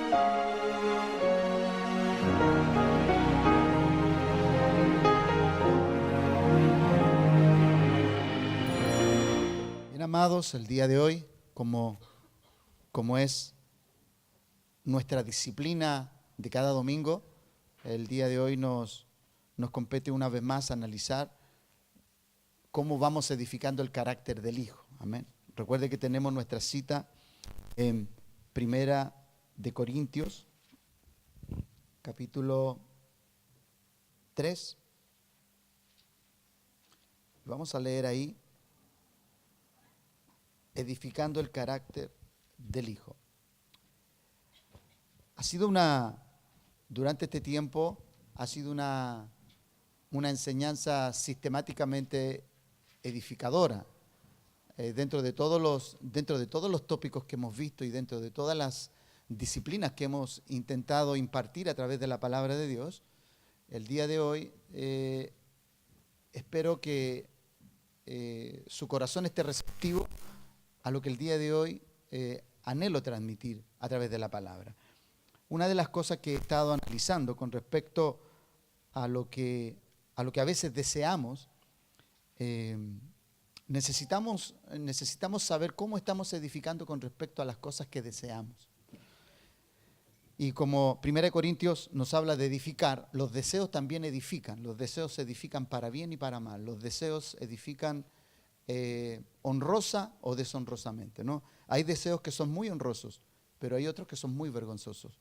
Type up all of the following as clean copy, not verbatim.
Bien, amados, el día de hoy, como es nuestra disciplina de cada domingo, el día de hoy nos compete una vez más analizar cómo vamos edificando el carácter del Hijo. Amén. Recuerde que tenemos nuestra cita en Primera de Corintios, capítulo 3. Vamos a leer ahí, edificando el carácter del Hijo. Durante este tiempo, ha sido una enseñanza sistemáticamente edificadora. Dentro de todos los tópicos que hemos visto y dentro de todas las disciplinas que hemos intentado impartir a través de la palabra de Dios, el día de hoy espero que su corazón esté receptivo a lo que el día de hoy anhelo transmitir a través de la palabra. Una de las cosas que he estado analizando con respecto a lo que a veces deseamos, necesitamos saber cómo estamos edificando con respecto a las cosas que deseamos. Y como 1 Corintios nos habla de edificar, los deseos también edifican. Los deseos se edifican para bien y para mal. Los deseos edifican honrosa o deshonrosamente, ¿no? Hay deseos que son muy honrosos, pero hay otros que son muy vergonzosos.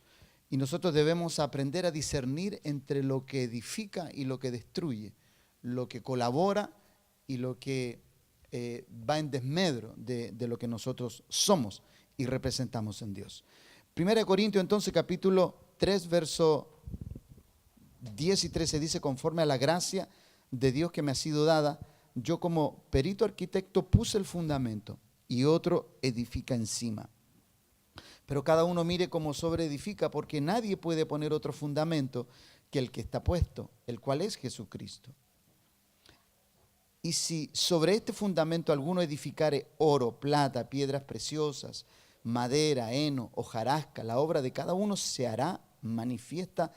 Y nosotros debemos aprender a discernir entre lo que edifica y lo que destruye, lo que colabora y lo que va en desmedro de lo que nosotros somos y representamos en Dios. 1 Corintios entonces capítulo 3 verso 10 y 13 dice: conforme a la gracia de Dios que me ha sido dada, yo como perito arquitecto puse el fundamento y otro edifica encima. Pero cada uno mire cómo sobreedifica, porque nadie puede poner otro fundamento que el que está puesto, el cual es Jesucristo. Y si sobre este fundamento alguno edificare oro, plata, piedras preciosas, madera, heno, hojarasca, la obra de cada uno se hará manifiesta,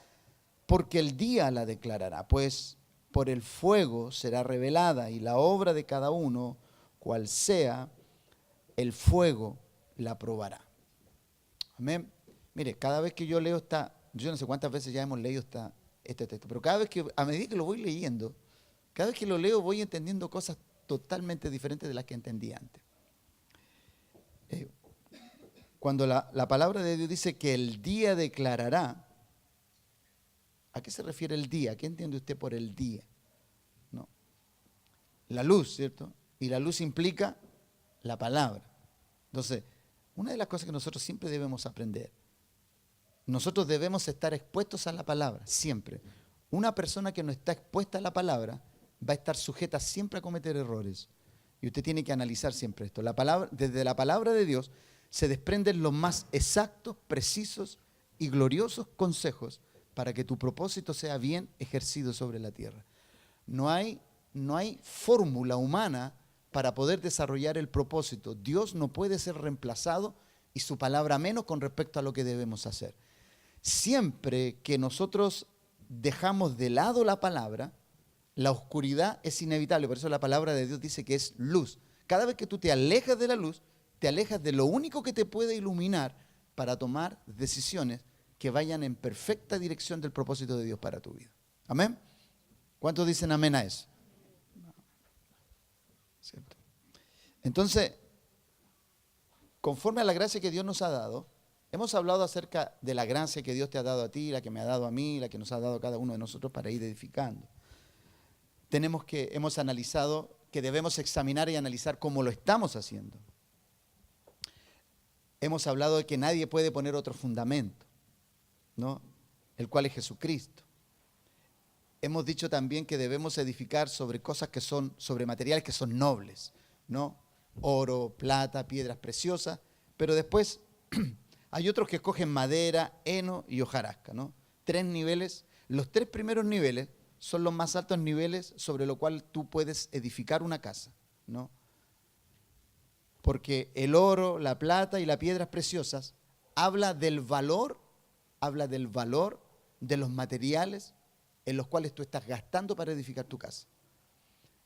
porque el día la declarará, pues por el fuego será revelada, y la obra de cada uno, cual sea, el fuego la probará. Amén. Mire, cada vez que yo leo yo no sé cuántas veces ya hemos leído este texto, pero cada vez a medida que lo voy leyendo, cada vez que lo leo voy entendiendo cosas totalmente diferentes de las que entendí antes. Cuando la palabra de Dios dice que el día declarará, ¿a qué se refiere el día? ¿Qué entiende usted por el día? No. La luz, ¿cierto? Y la luz implica la palabra. Entonces, una de las cosas que nosotros siempre debemos aprender, nosotros debemos estar expuestos a la palabra, siempre. Una persona que no está expuesta a la palabra va a estar sujeta siempre a cometer errores. Y usted tiene que analizar siempre esto. Desde la palabra de Dios se desprenden los más exactos, precisos y gloriosos consejos para que tu propósito sea bien ejercido sobre la tierra. No hay fórmula humana para poder desarrollar el propósito. Dios no puede ser reemplazado y su palabra menos con respecto a lo que debemos hacer. Siempre que nosotros dejamos de lado la palabra, la oscuridad es inevitable. Por eso la palabra de Dios dice que es luz. Cada vez que tú te alejas de la luz, te alejas de lo único que te puede iluminar para tomar decisiones que vayan en perfecta dirección del propósito de Dios para tu vida. ¿Amén? ¿Cuántos dicen amén a eso? ¿Cierto? Entonces, conforme a la gracia que Dios nos ha dado, hemos hablado acerca de la gracia que Dios te ha dado a ti, la que me ha dado a mí, la que nos ha dado a cada uno de nosotros para ir edificando. Hemos analizado que debemos examinar y analizar cómo lo estamos haciendo. Hemos hablado de que nadie puede poner otro fundamento, ¿no? El cual es Jesucristo. Hemos dicho también que debemos edificar sobre cosas sobre materiales que son nobles, ¿no? Oro, plata, piedras preciosas, pero después hay otros que escogen madera, heno y hojarasca, ¿no? 3 niveles. Los 3 primeros niveles son los más altos niveles sobre los cuales tú puedes edificar una casa, ¿no? Porque el oro, la plata y las piedras preciosas habla del valor habla del valor de los materiales en los cuales tú estás gastando para edificar tu casa.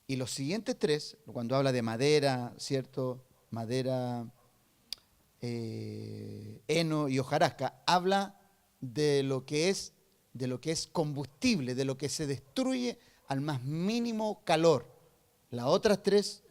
Y los siguientes tres, cuando habla de madera, ¿cierto? Madera, heno y hojarasca, habla de lo que es combustible, de lo que se destruye al más mínimo calor. Las otras tres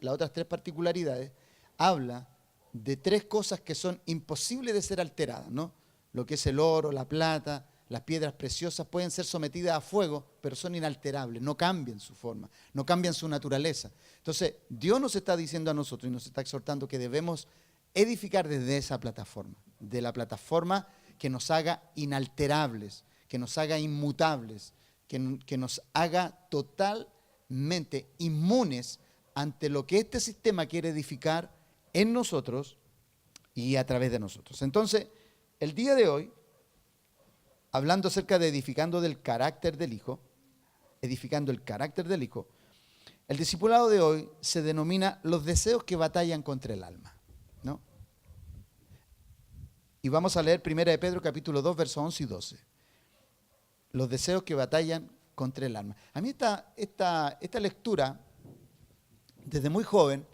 particularidades habla de tres cosas que son imposibles de ser alteradas, ¿no? Lo que es el oro, la plata, las piedras preciosas pueden ser sometidas a fuego, pero son inalterables, no cambian su forma, no cambian su naturaleza. Entonces, Dios nos está diciendo a nosotros y nos está exhortando que debemos edificar desde esa plataforma, de la plataforma que nos haga inalterables, que nos haga inmutables, que nos haga totalmente inmunes ante lo que este sistema quiere edificar en nosotros y a través de nosotros. Entonces, el día de hoy, hablando acerca de edificando el carácter del Hijo, el discipulado de hoy se denomina los deseos que batallan contra el alma, ¿no? Y vamos a leer 1 de Pedro capítulo 2, versos 11 y 12. Los deseos que batallan contra el alma. A mí esta lectura, desde muy joven,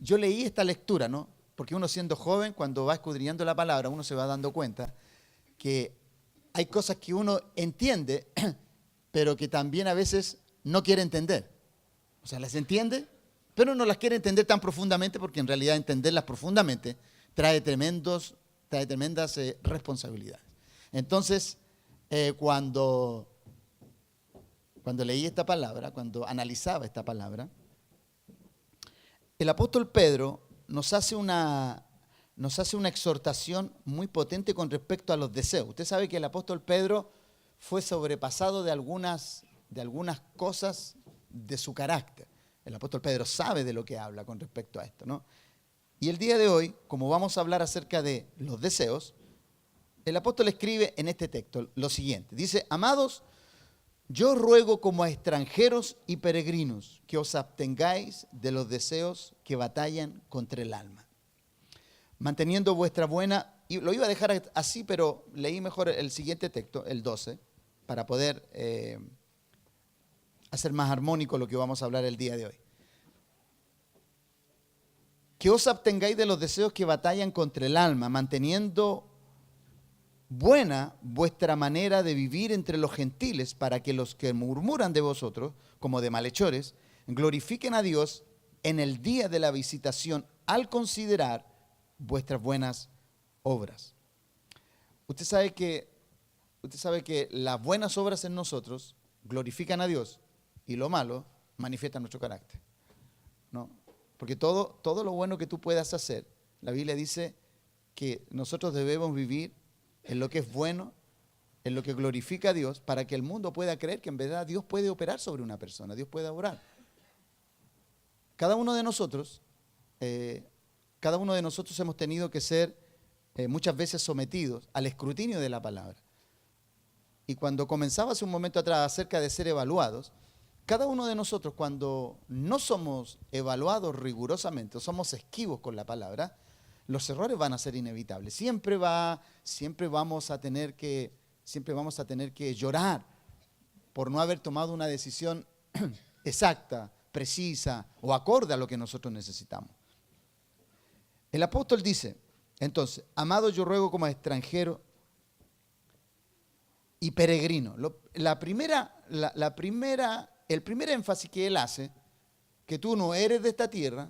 yo leí esta lectura, ¿no? Porque uno siendo joven, cuando va escudriñando la palabra, uno se va dando cuenta que hay cosas que uno entiende, pero que también a veces no quiere entender. O sea, las entiende, pero no las quiere entender tan profundamente, porque en realidad entenderlas profundamente trae tremendas responsabilidades. Entonces, cuando leí esta palabra, cuando analizaba esta palabra, el apóstol Pedro nos hace una exhortación muy potente con respecto a los deseos. Usted sabe que el apóstol Pedro fue sobrepasado de algunas cosas de su carácter. El apóstol Pedro sabe de lo que habla con respecto a esto, ¿no? Y el día de hoy, como vamos a hablar acerca de los deseos, el apóstol escribe en este texto lo siguiente. Dice: amados, yo ruego como a extranjeros y peregrinos que os abstengáis de los deseos que batallan contra el alma, manteniendo vuestra buena, y lo iba a dejar así, pero leí mejor el siguiente texto, el 12, para poder hacer más armónico lo que vamos a hablar el día de hoy. Que os abstengáis de los deseos que batallan contra el alma, manteniendo buena vuestra manera de vivir entre los gentiles, para que los que murmuran de vosotros, como de malhechores, glorifiquen a Dios en el día de la visitación al considerar vuestras buenas obras. Usted sabe que las buenas obras en nosotros glorifican a Dios y lo malo manifiesta nuestro carácter, ¿no? Porque todo lo bueno que tú puedas hacer, la Biblia dice que nosotros debemos vivir en lo que es bueno, en lo que glorifica a Dios, para que el mundo pueda creer que en verdad Dios puede operar sobre una persona, Dios puede obrar. Cada uno de nosotros hemos tenido que ser muchas veces sometidos al escrutinio de la palabra. Y cuando comenzaba hace un momento atrás acerca de ser evaluados, cada uno de nosotros, cuando no somos evaluados rigurosamente o somos esquivos con la palabra, los errores van a ser inevitables. Siempre vamos a tener que llorar por no haber tomado una decisión exacta, precisa o acorde a lo que nosotros necesitamos. El apóstol dice, entonces, amados, yo ruego como extranjero y peregrino. El primer énfasis que él hace, que tú no eres de esta tierra,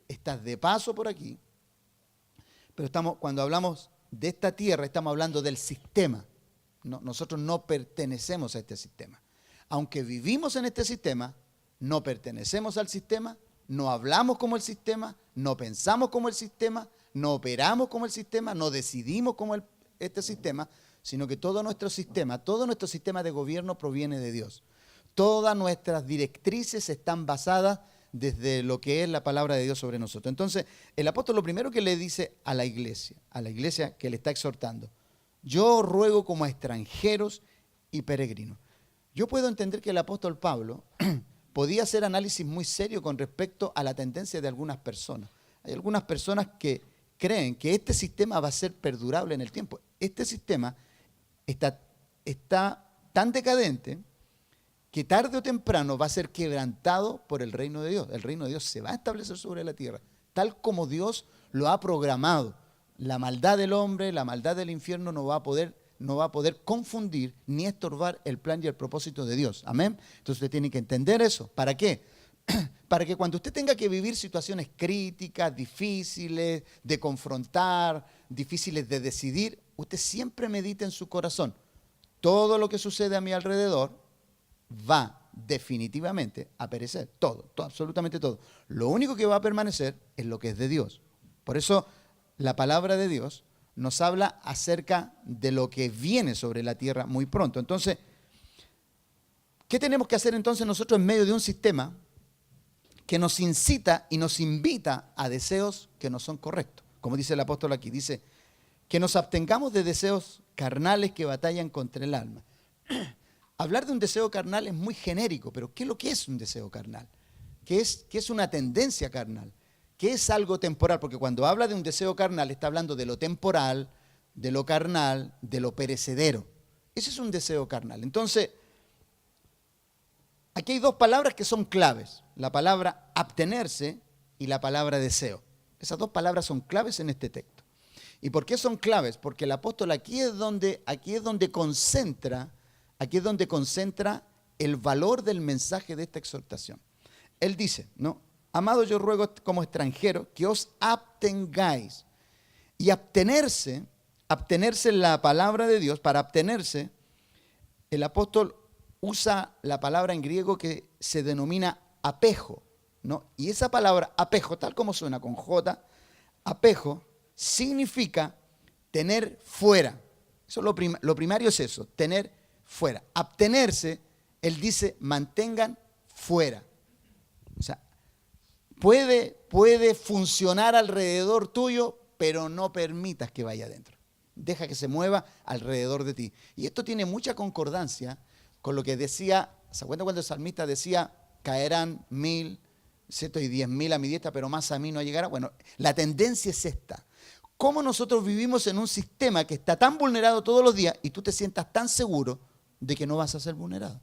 estás de paso por aquí, pero cuando hablamos de esta tierra, estamos hablando del sistema. No, nosotros no pertenecemos a este sistema. Aunque vivimos en este sistema, no pertenecemos al sistema, no hablamos como el sistema, no pensamos como el sistema, no operamos como el sistema, no decidimos como este sistema, sino que todo nuestro sistema de gobierno proviene de Dios. Todas nuestras directrices están basadas desde lo que es la palabra de Dios sobre nosotros. Entonces, el apóstol lo primero que le dice a la iglesia que le está exhortando: yo ruego como a extranjeros y peregrinos. Yo puedo entender que el apóstol Pablo podía hacer análisis muy serio con respecto a la tendencia de algunas personas. Hay algunas personas que creen que este sistema va a ser perdurable en el tiempo. Este sistema está tan decadente que tarde o temprano va a ser quebrantado por el reino de Dios. El reino de Dios se va a establecer sobre la tierra, tal como Dios lo ha programado. La maldad del hombre, la maldad del infierno no va a poder confundir ni estorbar el plan y el propósito de Dios. Amén. Entonces usted tiene que entender eso. ¿Para qué? Para que cuando usted tenga que vivir situaciones críticas, difíciles de confrontar, difíciles de decidir, usted siempre medite en su corazón. Todo lo que sucede a mi alrededor va definitivamente a perecer. Todo, absolutamente todo. Lo único que va a permanecer es lo que es de Dios. Por eso la palabra de Dios nos habla acerca de lo que viene sobre la tierra muy pronto. Entonces, ¿qué tenemos que hacer entonces nosotros en medio de un sistema que nos incita y nos invita a deseos que no son correctos? Como dice el apóstol aquí, dice que nos abstengamos de deseos carnales que batallan contra el alma. Hablar de un deseo carnal es muy genérico, pero ¿qué es lo que es un deseo carnal? ¿Qué es una tendencia carnal? ¿Qué es algo temporal? Porque cuando habla de un deseo carnal está hablando de lo temporal, de lo carnal, de lo perecedero. Ese es un deseo carnal. Entonces, aquí hay dos palabras que son claves. La palabra abstenerse y la palabra deseo. Esas dos palabras son claves en este texto. ¿Y por qué son claves? Porque el apóstol aquí es donde concentra el valor del mensaje de esta exhortación. Él dice, ¿no? Amado, yo ruego como extranjero que os abstengáis. Y abstenerse en la palabra de Dios, para abstenerse, el apóstol usa la palabra en griego que se denomina apejo, ¿no? Y esa palabra apejo, tal como suena con J, apejo, significa tener fuera. Eso lo primario es eso, tener fuera. Abstenerse, él dice, mantengan fuera. O sea, puede funcionar alrededor tuyo, pero no permitas que vaya adentro. Deja que se mueva alrededor de ti. Y esto tiene mucha concordancia con lo que decía, ¿se acuerdan cuando el salmista decía, caerán 1000, 10.000 a mi diestra, pero más a mí no llegará? Bueno, la tendencia es esta. ¿Cómo nosotros vivimos en un sistema que está tan vulnerado todos los días y tú te sientas tan seguro de que no vas a ser vulnerado?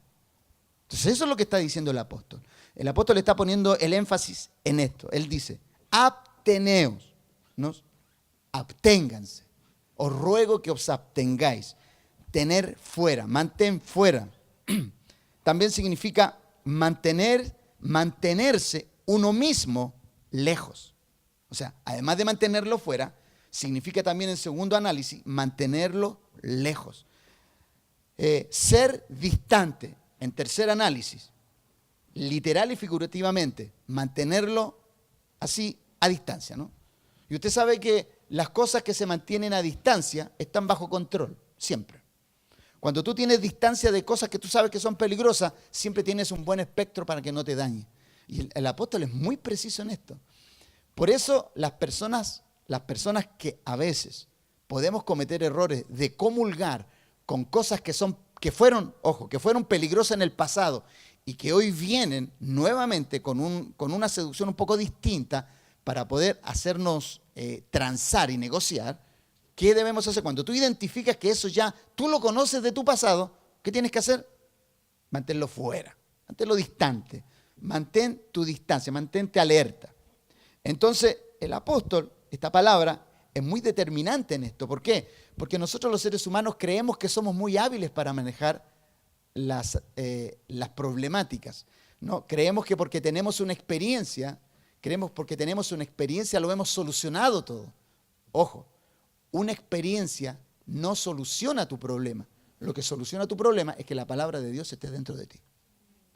Entonces eso es lo que está diciendo el apóstol. El apóstol está poniendo el énfasis en esto. Él dice, absteneos, ¿no? Absténganse. Os ruego que os abstengáis. Tener fuera, mantén fuera. También significa mantenerse uno mismo lejos. O sea, además de mantenerlo fuera, significa también en segundo análisis, mantenerlo lejos. Ser distante, en tercer análisis, literal y figurativamente, mantenerlo así a distancia, ¿no? Y usted sabe que las cosas que se mantienen a distancia están bajo control, siempre. Cuando tú tienes distancia de cosas que tú sabes que son peligrosas, siempre tienes un buen espectro para que no te dañe. Y el apóstol es muy preciso en esto. Por eso las personas que a veces podemos cometer errores de comulgar con cosas que fueron peligrosas en el pasado y que hoy vienen nuevamente con una seducción un poco distinta para poder hacernos transar y negociar. ¿Qué debemos hacer? Cuando tú identificas que eso ya tú lo conoces de tu pasado, ¿qué tienes que hacer? Manténlo fuera, manténlo distante, mantén tu distancia, mantente alerta. Entonces, el apóstol, esta palabra, es muy determinante en esto. ¿Por qué? Porque nosotros los seres humanos creemos que somos muy hábiles para manejar las problemáticas, ¿no? Creemos que porque tenemos una experiencia, lo hemos solucionado todo. Ojo, una experiencia no soluciona tu problema. Lo que soluciona tu problema es que la palabra de Dios esté dentro de ti.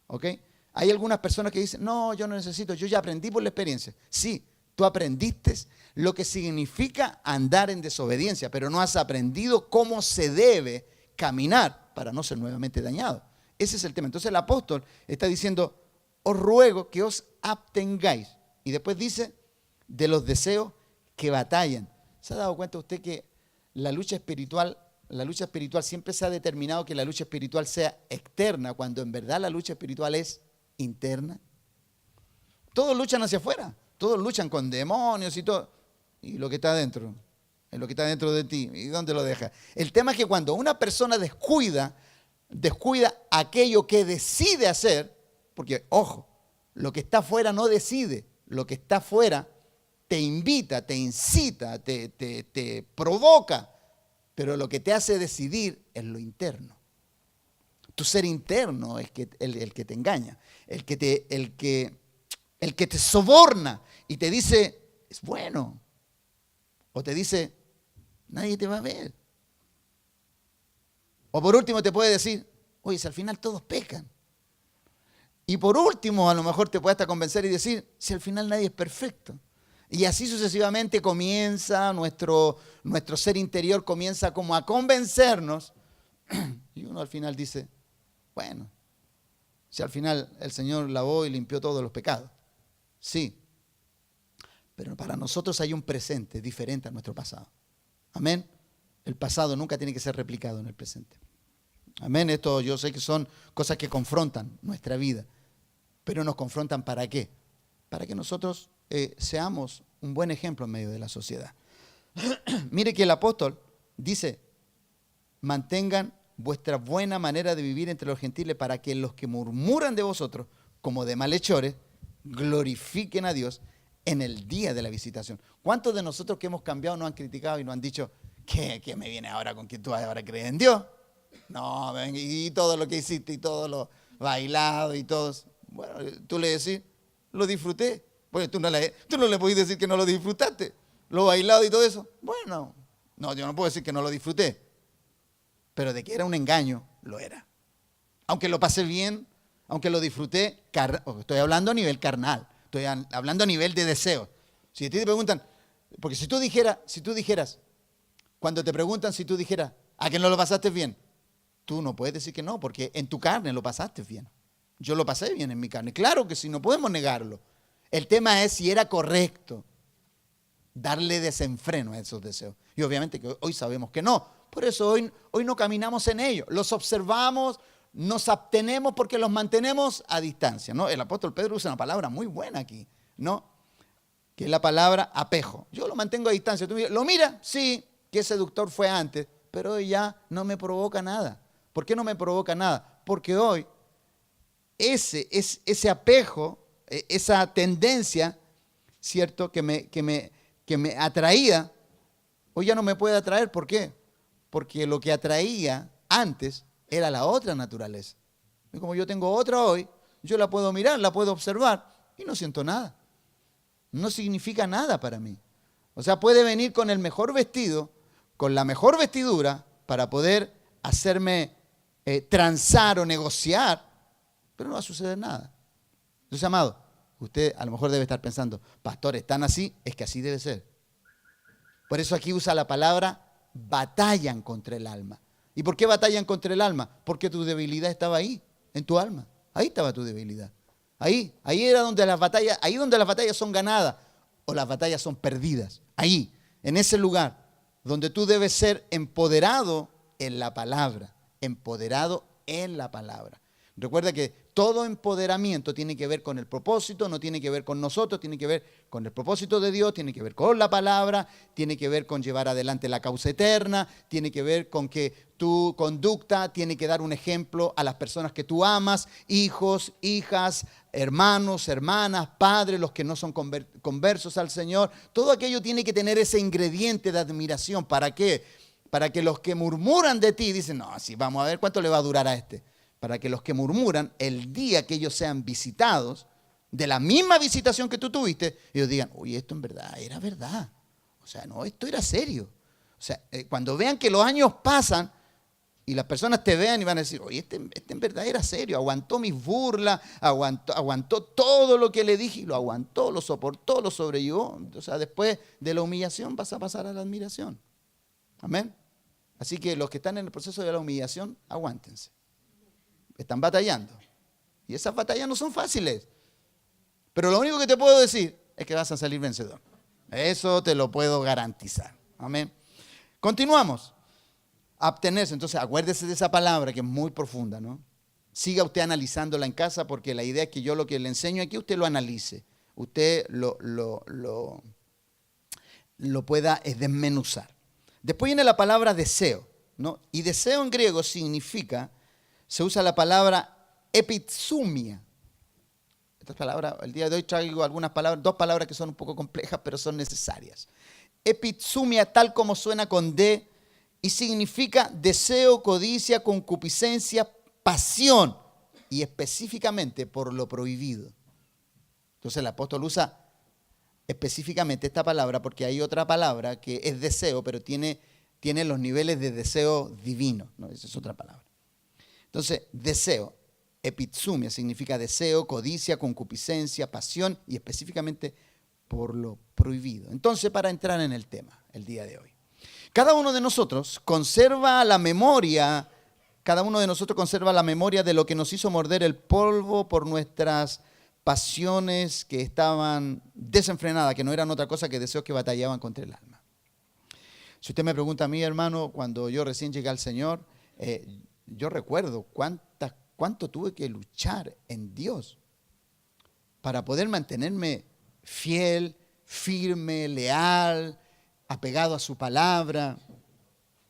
¿Ok? Hay algunas personas que dicen, no, yo no necesito, yo ya aprendí por la experiencia. Sí, tú aprendiste lo que significa andar en desobediencia, pero no has aprendido cómo se debe caminar para no ser nuevamente dañado. Ese es el tema. Entonces el apóstol está diciendo, os ruego que os abstengáis. Y después dice, de los deseos que batallan. ¿Se ha dado cuenta usted que la lucha espiritual siempre se ha determinado que la lucha espiritual sea externa, cuando en verdad la lucha espiritual es interna? Todos luchan hacia afuera, todos luchan con demonios y todo. Y lo que está adentro en lo que está dentro de ti. ¿Y dónde lo deja? El tema es que cuando una persona descuida aquello que decide hacer, porque, ojo, lo que está afuera no decide, lo que está afuera te invita, te incita, te provoca, pero lo que te hace decidir es lo interno. Tu ser interno es el que te engaña, el que te soborna y te dice, es bueno. O te dice, nadie te va a ver. O por último te puede decir, oye, si al final todos pecan. Y por último a lo mejor te puede hasta convencer y decir, si al final nadie es perfecto. Y así sucesivamente comienza nuestro ser interior, comienza como a convencernos. Y uno al final dice, bueno, si al final el Señor lavó y limpió todos los pecados. Sí, pero para nosotros hay un presente diferente a nuestro pasado. Amén. El pasado nunca tiene que ser replicado en el presente. Amén. Esto yo sé que son cosas que confrontan nuestra vida, pero nos confrontan ¿para qué? Para que nosotros seamos un buen ejemplo en medio de la sociedad. Mire que el apóstol dice, mantengan vuestra buena manera de vivir entre los gentiles para que los que murmuran de vosotros, como de malhechores, glorifiquen a Dios en el día de la visitación. ¿Cuántos de nosotros que hemos cambiado nos han criticado y nos han dicho, ¿qué me viene ahora con que tú ahora crees en Dios? No, ven, y todo lo que hiciste y todo lo bailado y todo. Bueno, tú le decís, lo disfruté. Bueno, tú no le podés decir que no lo disfrutaste. Lo bailado y todo eso. Bueno, no, yo no puedo decir que no lo disfruté. Pero de que era un engaño, lo era. Aunque lo pasé bien, aunque lo disfruté, estoy hablando a nivel carnal, estoy hablando a nivel de deseo. Si a ti te preguntan, porque si tú dijeras, cuando te preguntan si tú dijeras, ¿a que no lo pasaste bien? Tú no puedes decir que no, porque en tu carne lo pasaste bien. Yo lo pasé bien en mi carne. Claro que sí, no podemos negarlo. El tema es si era correcto darle desenfreno a esos deseos. Y obviamente que hoy sabemos que no. Por eso hoy no caminamos en ellos. Los observamos, nos abstenemos porque los mantenemos a distancia, ¿no? El apóstol Pedro usa una palabra muy buena aquí, ¿no? Que es la palabra apejo. Yo lo mantengo a distancia. Tú lo mira, sí, qué seductor fue antes, pero hoy ya no me provoca nada. ¿Por qué no me provoca nada? Porque hoy ese apejo, esa tendencia, ¿cierto? Que me atraía, hoy ya no me puede atraer. ¿Por qué? Porque lo que atraía antes era la otra naturaleza. Y como yo tengo otra hoy, yo la puedo mirar, la puedo observar y no siento nada. No significa nada para mí. O sea, puede venir con el mejor vestido, con la mejor vestidura para poder hacerme transar o negociar, pero no va a suceder nada. Entonces, amado, usted a lo mejor debe estar pensando, pastor, ¿están así? Es que así debe ser. Por eso aquí usa la palabra batallan contra el alma. ¿Y por qué batallan contra el alma? Porque tu debilidad estaba ahí, en tu alma. Ahí estaba tu debilidad. Ahí era donde las batallas, ahí donde las batallas son ganadas o las batallas son perdidas. Ahí, en ese lugar donde tú debes ser empoderado en la palabra. Empoderado en la palabra. Recuerda que todo empoderamiento tiene que ver con el propósito, no tiene que ver con nosotros, tiene que ver con el propósito de Dios, tiene que ver con la palabra, tiene que ver con llevar adelante la causa eterna, tiene que ver con que tu conducta tiene que dar un ejemplo a las personas que tú amas, hijos, hijas, hermanos, hermanas, padres, los que no son conversos al Señor. Todo aquello tiene que tener ese ingrediente de admiración. ¿Para qué? Para que los que murmuran de ti dicen, no, así vamos a ver cuánto le va a durar a este. Para que los que murmuran, el día que ellos sean visitados, de la misma visitación que tú tuviste, ellos digan, oye, esto en verdad era verdad. O sea, no, esto era serio. O sea, cuando vean que los años pasan y las personas te vean y van a decir, oye, este en verdad era serio, aguantó mis burlas, aguantó todo lo que le dije y lo aguantó, lo soportó, lo sobrellevó. O sea, después de la humillación vas a pasar a la admiración. Amén. Así que los que están en el proceso de la humillación, aguántense. Están batallando. Y esas batallas no son fáciles. Pero lo único que te puedo decir es que vas a salir vencedor. Eso te lo puedo garantizar. Amén. Continuamos. Abstenerse. Entonces, acuérdese de esa palabra que es muy profunda, ¿no? Siga usted analizándola en casa porque la idea es que yo lo que le enseño aquí, usted lo analice. Usted lo pueda desmenuzar. Después viene la palabra deseo, ¿no? Y deseo en griego significa, se usa la palabra epitsumia. Estas palabras, el día de hoy traigo algunas palabras, dos palabras que son un poco complejas, pero son necesarias. Epitsumia, tal como suena con D, y significa deseo, codicia, concupiscencia, pasión, y específicamente por lo prohibido. Entonces el apóstol usa específicamente esta palabra porque hay otra palabra que es deseo, pero tiene los niveles de deseo divino, ¿no? Esa es otra palabra. Entonces, deseo, epitsumia, significa deseo, codicia, concupiscencia, pasión y específicamente por lo prohibido. Entonces, para entrar en el tema el día de hoy, cada uno de nosotros conserva la memoria de lo que nos hizo morder el polvo por nuestras pasiones que estaban desenfrenadas, que no eran otra cosa que deseos que batallaban contra el alma. Si usted me pregunta a mí, hermano, cuando yo recién llegué al Señor, yo recuerdo cuánto tuve que luchar en Dios para poder mantenerme fiel, firme, leal, apegado a su palabra.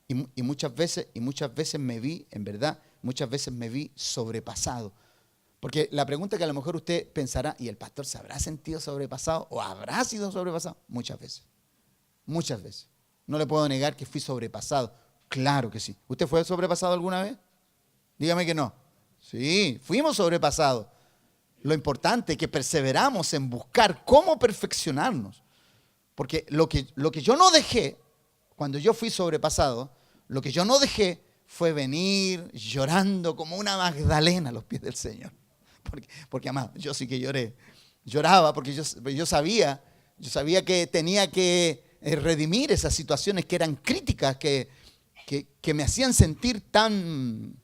Y muchas veces me vi, en verdad, muchas veces me vi sobrepasado. Porque la pregunta que a lo mejor usted pensará, ¿y el pastor se habrá sentido sobrepasado o habrá sido sobrepasado? Muchas veces. Muchas veces. No le puedo negar que fui sobrepasado. Claro que sí. ¿Usted fue sobrepasado alguna vez? Dígame que no. Sí, fuimos sobrepasados. Lo importante es que perseveramos en buscar cómo perfeccionarnos. Porque lo que yo no dejé, cuando yo fui sobrepasado, lo que yo no dejé fue venir llorando como una Magdalena a los pies del Señor. Porque amado, yo sí que lloré. Lloraba porque yo sabía que tenía que redimir esas situaciones que eran críticas, que me hacían sentir tan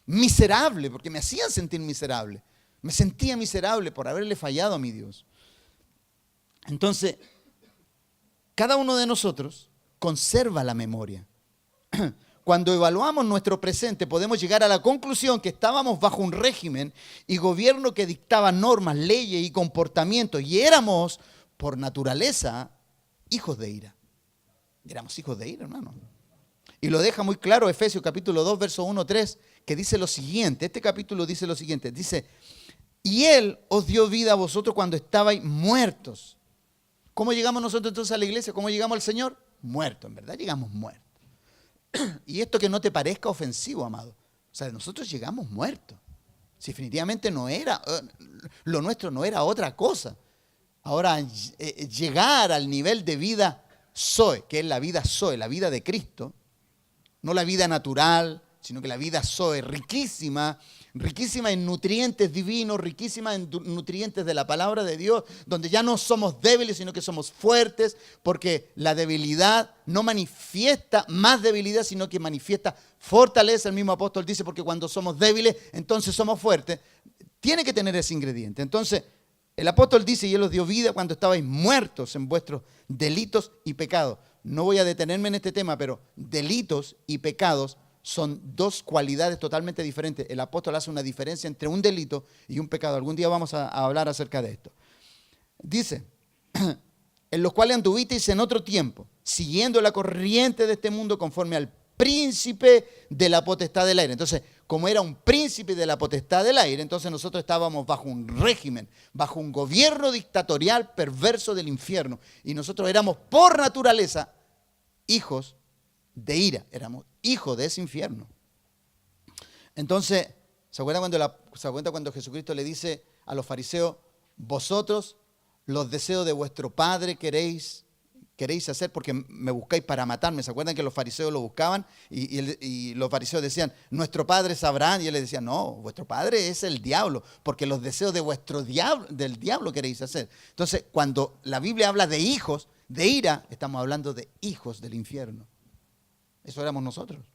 miserable, porque me hacían sentir miserable. Me sentía miserable por haberle fallado a mi Dios. Entonces, cada uno de nosotros conserva la memoria. Cuando evaluamos nuestro presente, podemos llegar a la conclusión que estábamos bajo un régimen y gobierno que dictaba normas, leyes y comportamientos, y éramos, por naturaleza, hijos de ira. Éramos hijos de ira, hermano. Y lo deja muy claro Efesios capítulo 2, verso 1, 3, que dice lo siguiente. Este capítulo dice lo siguiente. Dice, y Él os dio vida a vosotros cuando estabais muertos. ¿Cómo llegamos nosotros entonces a la iglesia? ¿Cómo llegamos al Señor? Muertos, en verdad llegamos muertos. Y esto que no te parezca ofensivo, amado. O sea, nosotros llegamos muertos. Si definitivamente no era, lo nuestro no era otra cosa. Ahora, llegar al nivel de vida Zoe, que es la vida Zoe, la vida de Cristo, no la vida natural, sino que la vida Zoe, riquísima en nutrientes divinos, riquísima en nutrientes de la palabra de Dios, donde ya no somos débiles, sino que somos fuertes, porque la debilidad no manifiesta más debilidad, sino que manifiesta fortaleza. El mismo apóstol dice, porque cuando somos débiles, entonces somos fuertes. Tiene que tener ese ingrediente. Entonces, el apóstol dice, y Él os dio vida cuando estabais muertos en vuestros delitos y pecados. No voy a detenerme en este tema, pero delitos y pecados son dos cualidades totalmente diferentes. El apóstol hace una diferencia entre un delito y un pecado. Algún día vamos a hablar acerca de esto. Dice, en los cuales anduvisteis en otro tiempo, siguiendo la corriente de este mundo conforme al príncipe de la potestad del aire. Entonces, como era un príncipe de la potestad del aire, entonces nosotros estábamos bajo un régimen, bajo un gobierno dictatorial perverso del infierno. Y nosotros éramos por naturaleza hijos de ira, éramos hijos de ese infierno. Entonces, ¿se acuerdan cuando Jesucristo le dice a los fariseos, vosotros los deseos de vuestro padre queréis hacer porque me buscáis para matarme? ¿Se acuerdan que los fariseos lo buscaban y los fariseos decían, nuestro padre es Abraham? Y él les decía, no, vuestro padre es el diablo, porque los deseos de del diablo queréis hacer. Entonces, cuando la Biblia habla de hijos de ira, estamos hablando de hijos del infierno. Eso éramos nosotros.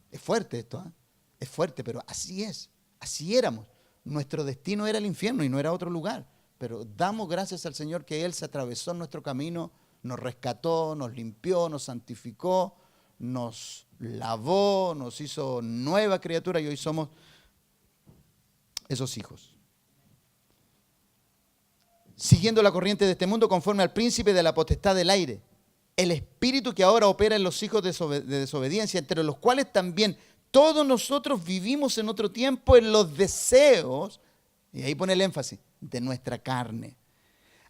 Es fuerte esto, ¿eh? Es fuerte, pero así es. Así éramos. Nuestro destino era el infierno y no era otro lugar. Pero damos gracias al Señor que Él se atravesó en nuestro camino, nos rescató, nos limpió, nos santificó, nos lavó, nos hizo nueva criatura y hoy somos esos hijos. Siguiendo la corriente de este mundo conforme al príncipe de la potestad del aire, el espíritu que ahora opera en los hijos de desobediencia, entre los cuales también todos nosotros vivimos en otro tiempo en los deseos, y ahí pone el énfasis, de nuestra carne,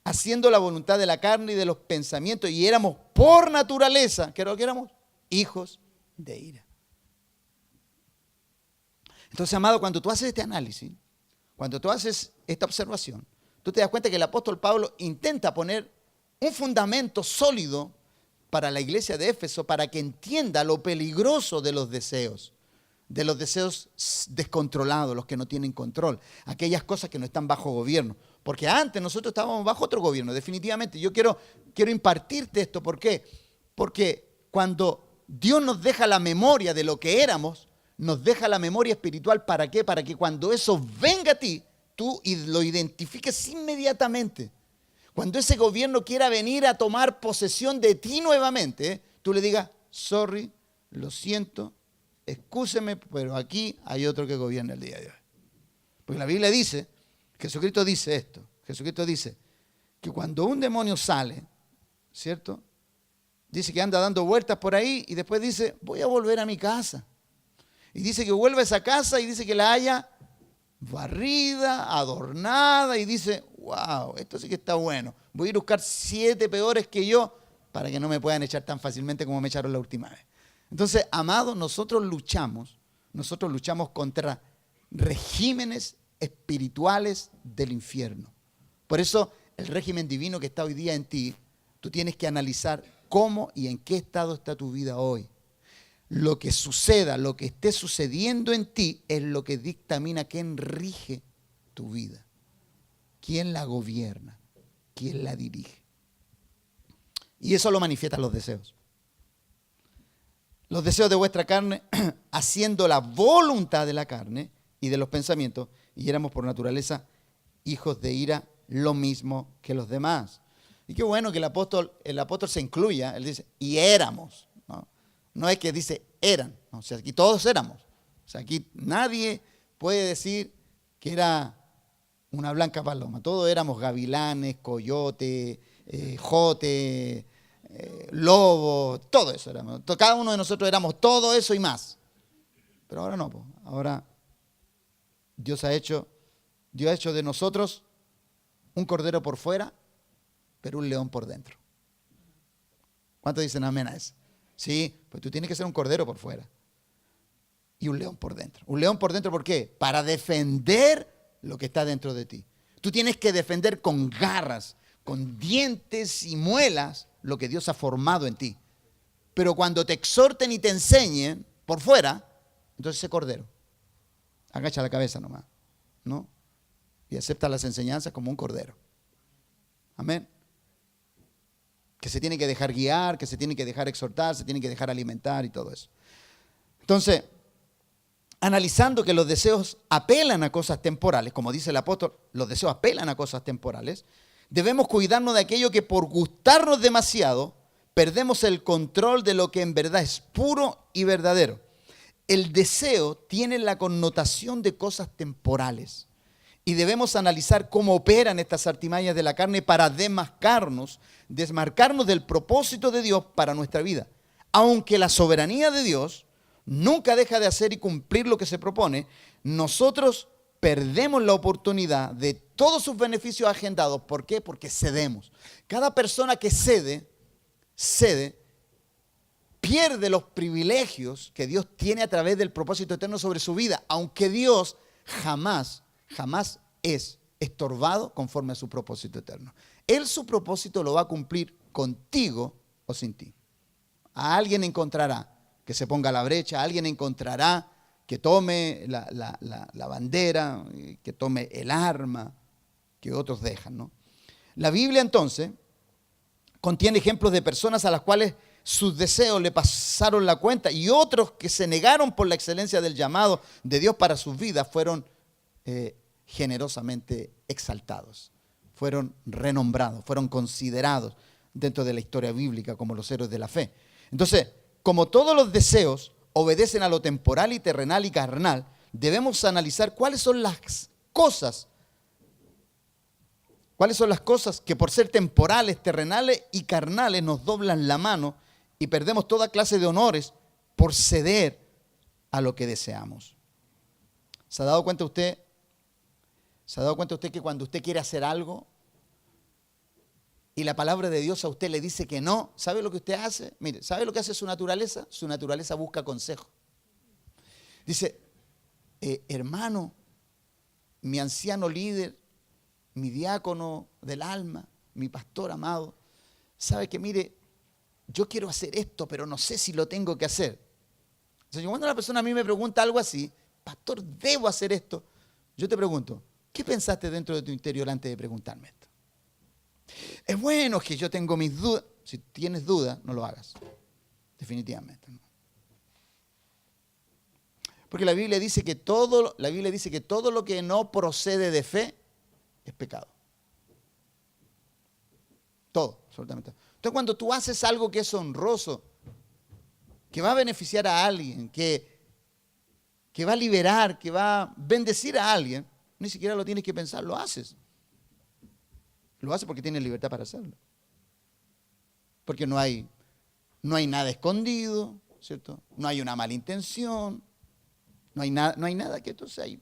haciendo la voluntad de la carne y de los pensamientos, y éramos por naturaleza, ¿qué era lo que éramos? Hijos de ira. Entonces, amado, cuando tú haces este análisis, cuando tú haces esta observación, tú te das cuenta que el apóstol Pablo intenta poner un fundamento sólido para la iglesia de Éfeso, para que entienda lo peligroso de los deseos descontrolados, los que no tienen control, aquellas cosas que no están bajo gobierno. Porque antes nosotros estábamos bajo otro gobierno, definitivamente. Yo quiero impartirte esto. ¿Por qué? Porque cuando Dios nos deja la memoria de lo que éramos, nos deja la memoria espiritual. ¿Para qué? Para que cuando eso venga a ti, tú lo identifiques inmediatamente. Cuando ese gobierno quiera venir a tomar posesión de ti nuevamente, tú le digas, sorry, lo siento, excúseme, pero aquí hay otro que gobierna el día de hoy. Porque la Biblia dice, Jesucristo dice esto, Jesucristo dice que cuando un demonio sale, ¿cierto? Dice que anda dando vueltas por ahí y después dice, voy a volver a mi casa. Y dice que vuelve a esa casa y dice que la haya barrida, adornada, y dice, wow, esto sí que está bueno. Voy a ir a buscar 7 peores que yo para que no me puedan echar tan fácilmente como me echaron la última vez. Entonces, amados, nosotros luchamos contra regímenes espirituales del infierno. Por eso, el régimen divino que está hoy día en ti, tú tienes que analizar cómo y en qué estado está tu vida hoy. Lo que suceda, lo que esté sucediendo en ti es lo que dictamina quién rige tu vida, quién la gobierna, quién la dirige. Y eso lo manifiestan los deseos. Los deseos de vuestra carne, haciendo la voluntad de la carne y de los pensamientos, y éramos por naturaleza hijos de ira, lo mismo que los demás. Y qué bueno que el apóstol se incluya, él dice, y éramos, ¿no? No es que dice eran, ¿no? O sea, aquí todos éramos. O sea, aquí nadie puede decir que era una blanca paloma. Todos éramos gavilanes, coyote, jote, lobo, todo eso éramos. Cada uno de nosotros éramos todo eso y más. Pero ahora no, ahora Dios ha hecho de nosotros un cordero por fuera, pero un león por dentro. ¿Cuántos dicen amén a eso? Sí, pues tú tienes que ser un cordero por fuera y un león por dentro. Un león por dentro, ¿por qué? Para defender lo que está dentro de ti. Tú tienes que defender con garras, con dientes y muelas lo que Dios ha formado en ti. Pero cuando te exhorten y te enseñen por fuera, entonces ese cordero, agacha la cabeza nomás, ¿no? Y acepta las enseñanzas como un cordero. Amén. Que se tiene que dejar guiar, que se tiene que dejar exhortar, se tiene que dejar alimentar y todo eso. Entonces, analizando que los deseos apelan a cosas temporales, como dice el apóstol, los deseos apelan a cosas temporales, debemos cuidarnos de aquello que por gustarnos demasiado, perdemos el control de lo que en verdad es puro y verdadero. El deseo tiene la connotación de cosas temporales. Y debemos analizar cómo operan estas artimañas de la carne para desmarcarnos del propósito de Dios para nuestra vida. Aunque la soberanía de Dios nunca deja de hacer y cumplir lo que se propone, nosotros perdemos la oportunidad de todos sus beneficios agendados. ¿Por qué? Porque cedemos. Cada persona que cede, pierde los privilegios que Dios tiene a través del propósito eterno sobre su vida, aunque Dios jamás es estorbado conforme a su propósito eterno. Él su propósito lo va a cumplir contigo o sin ti. A alguien encontrará que se ponga a la brecha, a alguien encontrará que tome la bandera, que tome el arma, que otros dejan, ¿no? La Biblia entonces contiene ejemplos de personas a las cuales sus deseos le pasaron la cuenta y otros que se negaron por la excelencia del llamado de Dios para sus vidas fueron generosamente exaltados, fueron renombrados, fueron considerados dentro de la historia bíblica como los héroes de la fe. Entonces, como todos los deseos obedecen a lo temporal y terrenal y carnal, debemos analizar cuáles son las cosas ¿Cuáles son las cosas que por ser temporales, terrenales y carnales nos doblan la mano y perdemos toda clase de honores por ceder a lo que deseamos? ¿Se ha dado cuenta usted? ¿Se ha dado cuenta usted que cuando usted quiere hacer algo y la palabra de Dios a usted le dice que no, ¿sabe lo que usted hace? Mire, ¿sabe lo que hace su naturaleza? Su naturaleza busca consejo. Dice, hermano, mi anciano líder, mi diácono del alma, mi pastor amado, sabe que mire, yo quiero hacer esto, pero no sé si lo tengo que hacer. Entonces, cuando una persona a mí me pregunta algo así, pastor, ¿debo hacer esto? Yo te pregunto, ¿qué pensaste dentro de tu interior antes de preguntarme esto? Es bueno que yo tengo mis dudas. Si tienes dudas, no lo hagas. Definitivamente. ¿No? Porque la Biblia dice que todo lo que no procede de fe es pecado. Todo, absolutamente. Entonces, cuando tú haces algo que es honroso, que va a beneficiar a alguien, que va a liberar, que va a bendecir a alguien, ni siquiera lo tienes que pensar, lo haces. Lo haces porque tienes libertad para hacerlo. Porque no hay nada escondido, ¿cierto? No hay una mala intención, no hay nada que entonces hay.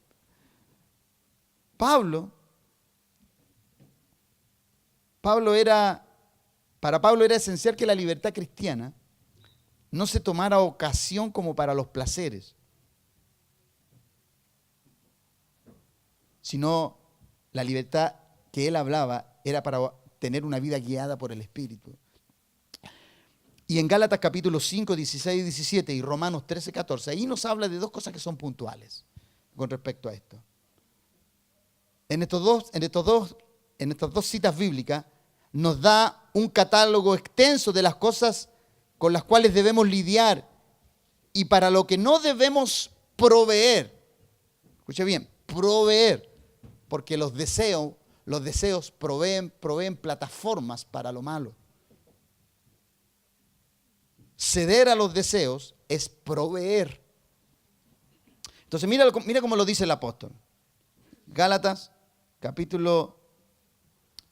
Para Pablo era esencial que la libertad cristiana no se tomara ocasión como para los placeres, sino la libertad que él hablaba era para tener una vida guiada por el Espíritu. Y en Gálatas capítulo 5, 16 y 17 y Romanos 13, 14, ahí nos habla de dos cosas que son puntuales con respecto a esto. En estas dos citas bíblicas nos da un catálogo extenso de las cosas con las cuales debemos lidiar y para lo que no debemos proveer. Escuche bien, proveer, porque los deseos proveen plataformas para lo malo. Ceder a los deseos es proveer. Entonces mira cómo lo dice el apóstol. Gálatas capítulo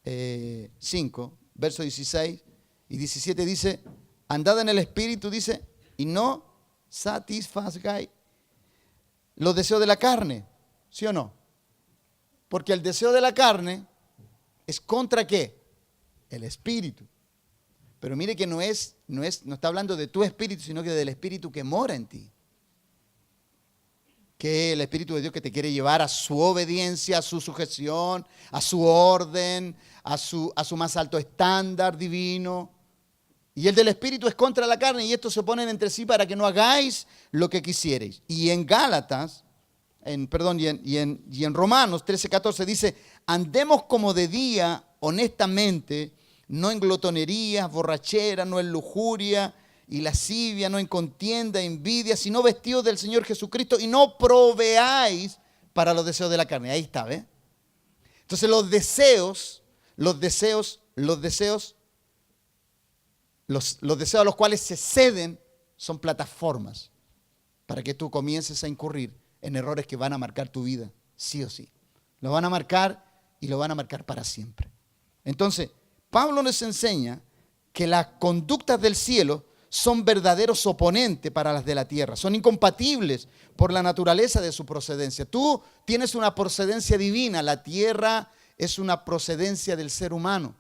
5, versos 16 y 17 dice, andad en el Espíritu, dice, y no satisfagáis los deseos de la carne, ¿sí o no? Porque el deseo de la carne es contra ¿qué? El Espíritu. Pero mire que no está hablando de tu espíritu, sino que del Espíritu que mora en ti. Que el Espíritu de Dios que te quiere llevar a su obediencia, a su sujeción, a su orden, a su más alto estándar divino. Y el del Espíritu es contra la carne y estos se oponen entre sí para que no hagáis lo que quisierais. Y en Gálatas, y en Romanos 13, 14 dice, andemos como de día honestamente, no en glotonería, borrachera, no en lujuria y lascivia, no en contienda, envidia, sino vestidos del Señor Jesucristo y no proveáis para los deseos de la carne. Ahí está, ¿ves? Entonces los deseos a los cuales se ceden son plataformas para que tú comiences a incurrir en errores que van a marcar tu vida, sí o sí. Lo van a marcar y lo van a marcar para siempre. Entonces, Pablo nos enseña que las conductas del cielo son verdaderos oponentes para las de la tierra. Son incompatibles por la naturaleza de su procedencia. Tú tienes una procedencia divina. La tierra es una procedencia del ser humano.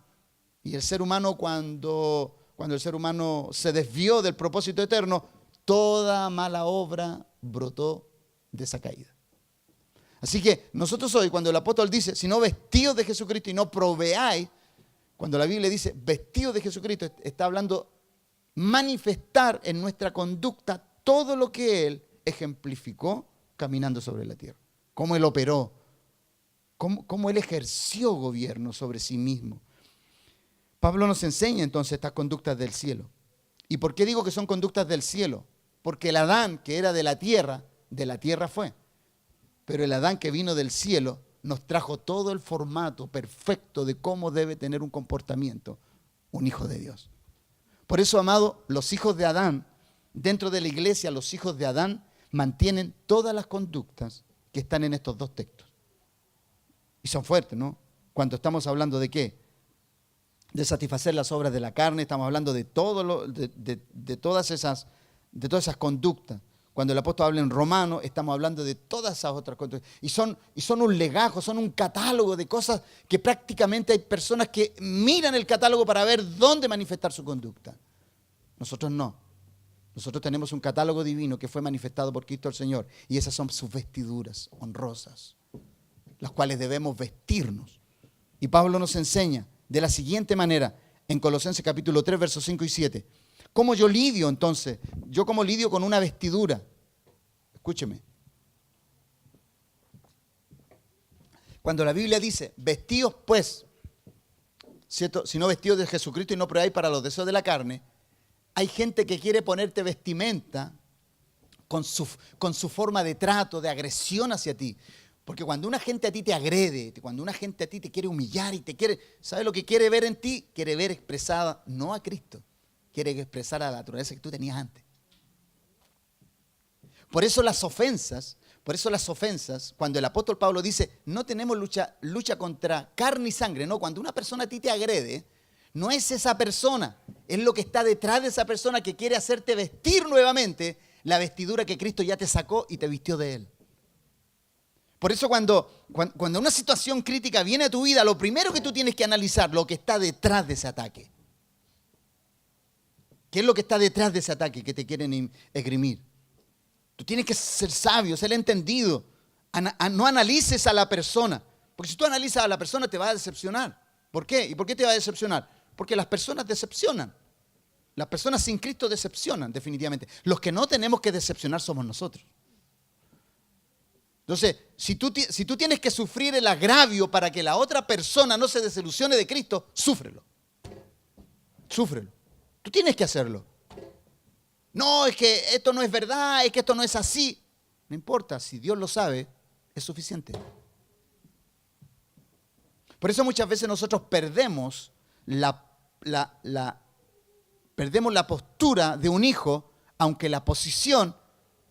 Y el ser humano, cuando el ser humano se desvió del propósito eterno, toda mala obra brotó de esa caída. Así que nosotros hoy, cuando el apóstol dice, si no vestidos de Jesucristo y no proveáis, cuando la Biblia dice vestidos de Jesucristo, está hablando manifestar en nuestra conducta todo lo que Él ejemplificó caminando sobre la tierra. Cómo Él operó, cómo Él ejerció gobierno sobre sí mismo. Pablo nos enseña entonces estas conductas del cielo. ¿Y por qué digo que son conductas del cielo? Porque el Adán que era de la tierra fue. Pero el Adán que vino del cielo nos trajo todo el formato perfecto de cómo debe tener un comportamiento un hijo de Dios. Por eso, amado, los hijos de Adán, dentro de la iglesia, los hijos de Adán mantienen todas las conductas que están en estos dos textos. Y son fuertes, ¿no? Cuando estamos hablando de qué? De satisfacer las obras de la carne, estamos hablando de de todas esas conductas. Cuando el apóstol habla en Romano, estamos hablando de todas esas otras conductas. Y son un legajo, son un catálogo de cosas que prácticamente hay personas que miran el catálogo para ver dónde manifestar su conducta. Nosotros no. Nosotros tenemos un catálogo divino que fue manifestado por Cristo el Señor. Y esas son sus vestiduras honrosas, las cuales debemos vestirnos. Y Pablo nos enseña de la siguiente manera, en Colosenses capítulo 3, versos 5 y 7. ¿Cómo yo lidio entonces? Yo como lidio con una vestidura. Escúcheme. Cuando la Biblia dice, vestíos pues, ¿cierto? Si no vestidos de Jesucristo y no probáis para los deseos de la carne, hay gente que quiere ponerte vestimenta con su forma de trato, de agresión hacia ti. Porque cuando una gente a ti te agrede, cuando una gente a ti te quiere humillar y te quiere, ¿sabes lo que quiere ver en ti? Quiere ver expresada, no a Cristo, quiere expresar a la naturaleza que tú tenías antes. Por eso las ofensas, cuando el apóstol Pablo dice, no tenemos lucha contra carne y sangre, no, cuando una persona a ti te agrede, no es esa persona, es lo que está detrás de esa persona que quiere hacerte vestir nuevamente la vestidura que Cristo ya te sacó y te vistió de Él. Por eso cuando una situación crítica viene a tu vida, lo primero que tú tienes que analizar, lo que está detrás de ese ataque. ¿Qué es lo que está detrás de ese ataque que te quieren esgrimir? Tú tienes que ser sabio, ser entendido. No analices a la persona, porque si tú analizas a la persona te va a decepcionar. ¿Por qué? ¿Y por qué te va a decepcionar? Porque las personas decepcionan. Las personas sin Cristo decepcionan, definitivamente. Los que no tenemos que decepcionar somos nosotros. Entonces, si tú tienes que sufrir el agravio para que la otra persona no se desilusione de Cristo, súfrelo. Súfrelo. Tú tienes que hacerlo. No, es que esto no es verdad, es que esto no es así. No importa, si Dios lo sabe, es suficiente. Por eso muchas veces nosotros perdemos perdemos la postura de un hijo, aunque la posición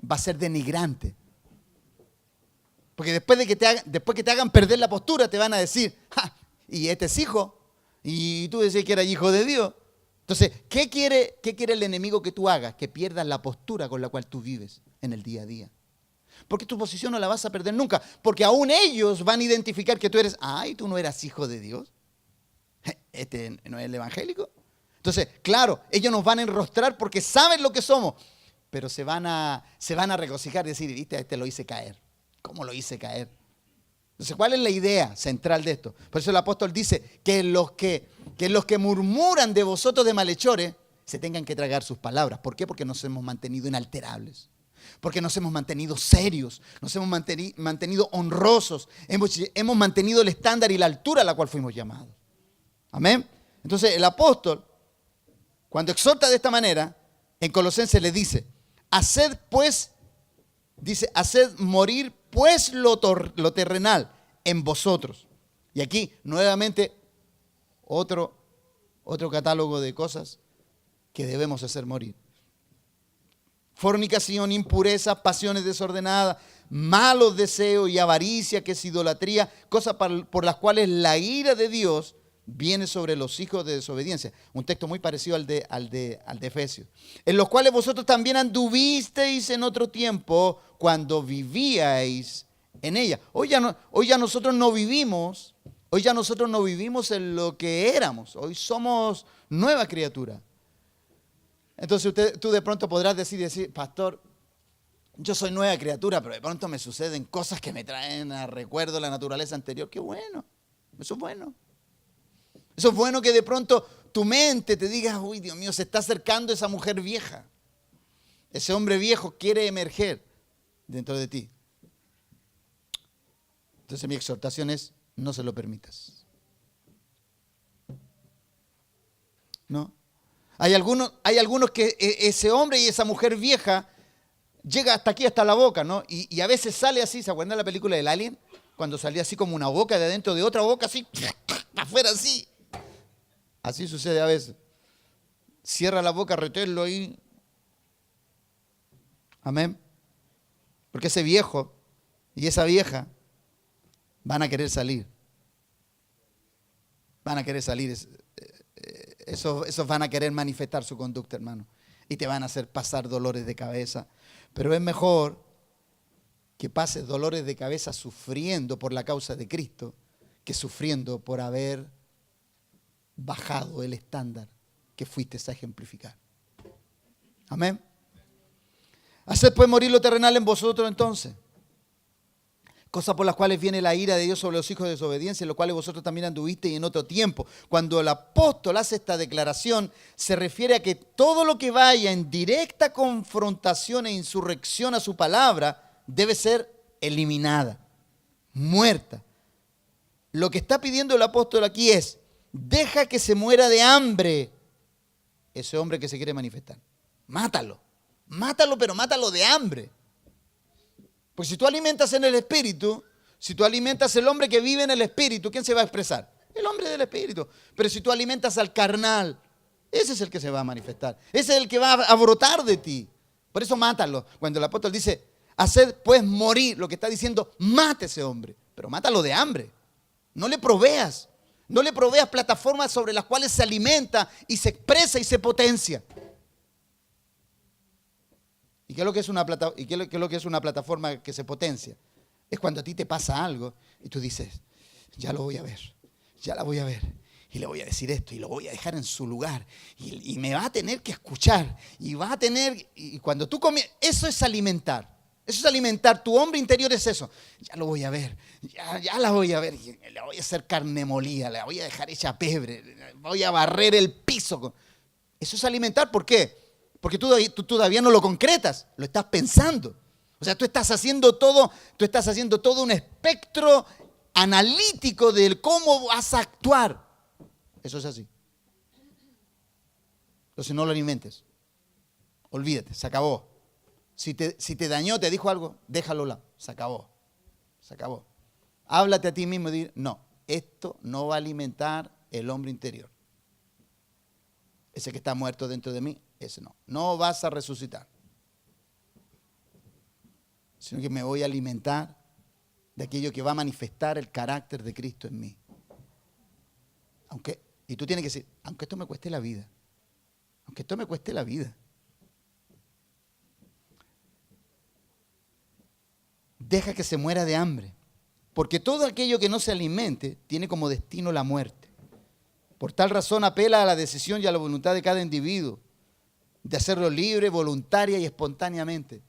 va a ser denigrante. Porque después que te hagan perder la postura, te van a decir, ¡ja! Y este es hijo, y tú decías que eras hijo de Dios. Entonces, ¿qué quiere el enemigo que tú hagas? Que pierdas la postura con la cual tú vives en el día a día. Porque tu posición no la vas a perder nunca. Porque aún ellos van a identificar que tú eres, ay, tú no eras hijo de Dios. Este no es el evangélico. Entonces, claro, ellos nos van a enrostrar porque saben lo que somos. Pero se van a regocijar y decir, viste, a este lo hice caer. ¿Cómo lo hice caer? Entonces, ¿cuál es la idea central de esto? Por eso el apóstol dice que los que murmuran de vosotros de malhechores se tengan que tragar sus palabras. ¿Por qué? Porque nos hemos mantenido inalterables. Porque nos hemos mantenido serios, nos hemos mantenido honrosos, hemos mantenido el estándar y la altura a la cual fuimos llamados. Amén. Entonces el apóstol, cuando exhorta de esta manera, en Colosenses le dice, haced morir pues lo terrenal en vosotros. Y aquí nuevamente otro catálogo de cosas que debemos hacer morir. Fornicación, impureza, pasiones desordenadas, malos deseos y avaricia, que es idolatría, cosas por las cuales la ira de Dios viene sobre los hijos de desobediencia. Un texto muy parecido al de Efesios. En los cuales vosotros también anduvisteis en otro tiempo cuando vivíais en ella. Hoy ya nosotros no vivimos en lo que éramos. Hoy somos nueva criatura. Entonces tú de pronto podrás decir, pastor, yo soy nueva criatura, pero de pronto me suceden cosas que me traen a recuerdo la naturaleza anterior. Qué bueno, eso es bueno. Eso es bueno que de pronto tu mente te diga, uy, Dios mío, se está acercando esa mujer vieja. Ese hombre viejo quiere emerger dentro de ti. Entonces mi exhortación es, no se lo permitas. ¿No? Hay algunos que ese hombre y esa mujer vieja llega hasta aquí, hasta la boca, ¿no? Y a veces sale así, ¿se acuerdan de la película del Alien? Cuando salía así como una boca de adentro de otra boca, así, afuera así. Así sucede a veces. Cierra la boca, reténlo ahí. Amén. Porque ese viejo y esa vieja van a querer salir. van a querer salir, esos van a querer manifestar su conducta, hermano. Y te van a hacer pasar dolores de cabeza. Pero es mejor que pases dolores de cabeza sufriendo por la causa de Cristo que sufriendo por haber bajado el estándar que fuiste a ejemplificar. Amén. Haced pues morir lo terrenal en vosotros entonces, cosas por las cuales viene la ira de Dios sobre los hijos de desobediencia, en los cuales vosotros también anduvisteis en otro tiempo. Cuando el apóstol hace esta declaración, se refiere a que todo lo que vaya en directa confrontación e insurrección a su palabra debe ser eliminada, muerta. Lo que está pidiendo el apóstol aquí es: deja que se muera de hambre ese hombre que se quiere manifestar. Mátalo, mátalo, pero mátalo de hambre. Porque si tú alimentas en el Espíritu, si tú alimentas el hombre que vive en el Espíritu, ¿quién se va a expresar? El hombre del Espíritu. Pero si tú alimentas al carnal, ese es el que se va a manifestar. Ese es el que va a brotar de ti. Por eso mátalo. Cuando el apóstol dice, haced pues morir, lo que está diciendo, mate a ese hombre, pero mátalo de hambre. No le proveas. No le proveas plataformas sobre las cuales se alimenta y se expresa y se potencia. ¿Y qué es lo que es una plataforma que se potencia? Es cuando a ti te pasa algo y tú dices, ya lo voy a ver, ya la voy a ver. Y le voy a decir esto y lo voy a dejar en su lugar. Y me va a tener que escuchar. Y cuando tú comienzas, eso es alimentar. Eso es alimentar. Tu hombre interior es eso. Ya lo voy a ver, ya la voy a ver. Le voy a hacer carne molida, la voy a dejar hecha pebre, voy a barrer el piso. Eso es alimentar. ¿Por qué? Porque tú todavía no lo concretas, lo estás pensando. O sea, tú estás haciendo todo un espectro analítico de cómo vas a actuar. Eso es así. Entonces no lo alimentes. Olvídate, se acabó. Si te dañó, te dijo algo, déjalo a un lado. Se acabó. Se acabó. Háblate a ti mismo y di, no, esto no va a alimentar el hombre interior. Ese que está muerto dentro de mí, ese no. No vas a resucitar. Sino que me voy a alimentar de aquello que va a manifestar el carácter de Cristo en mí. Y tú tienes que decir, aunque esto me cueste la vida. Aunque esto me cueste la vida. Deja que se muera de hambre. Porque todo aquello que no se alimente tiene como destino la muerte. Por tal razón apela a la decisión y a la voluntad de cada individuo de hacerlo libre, voluntaria y espontáneamente.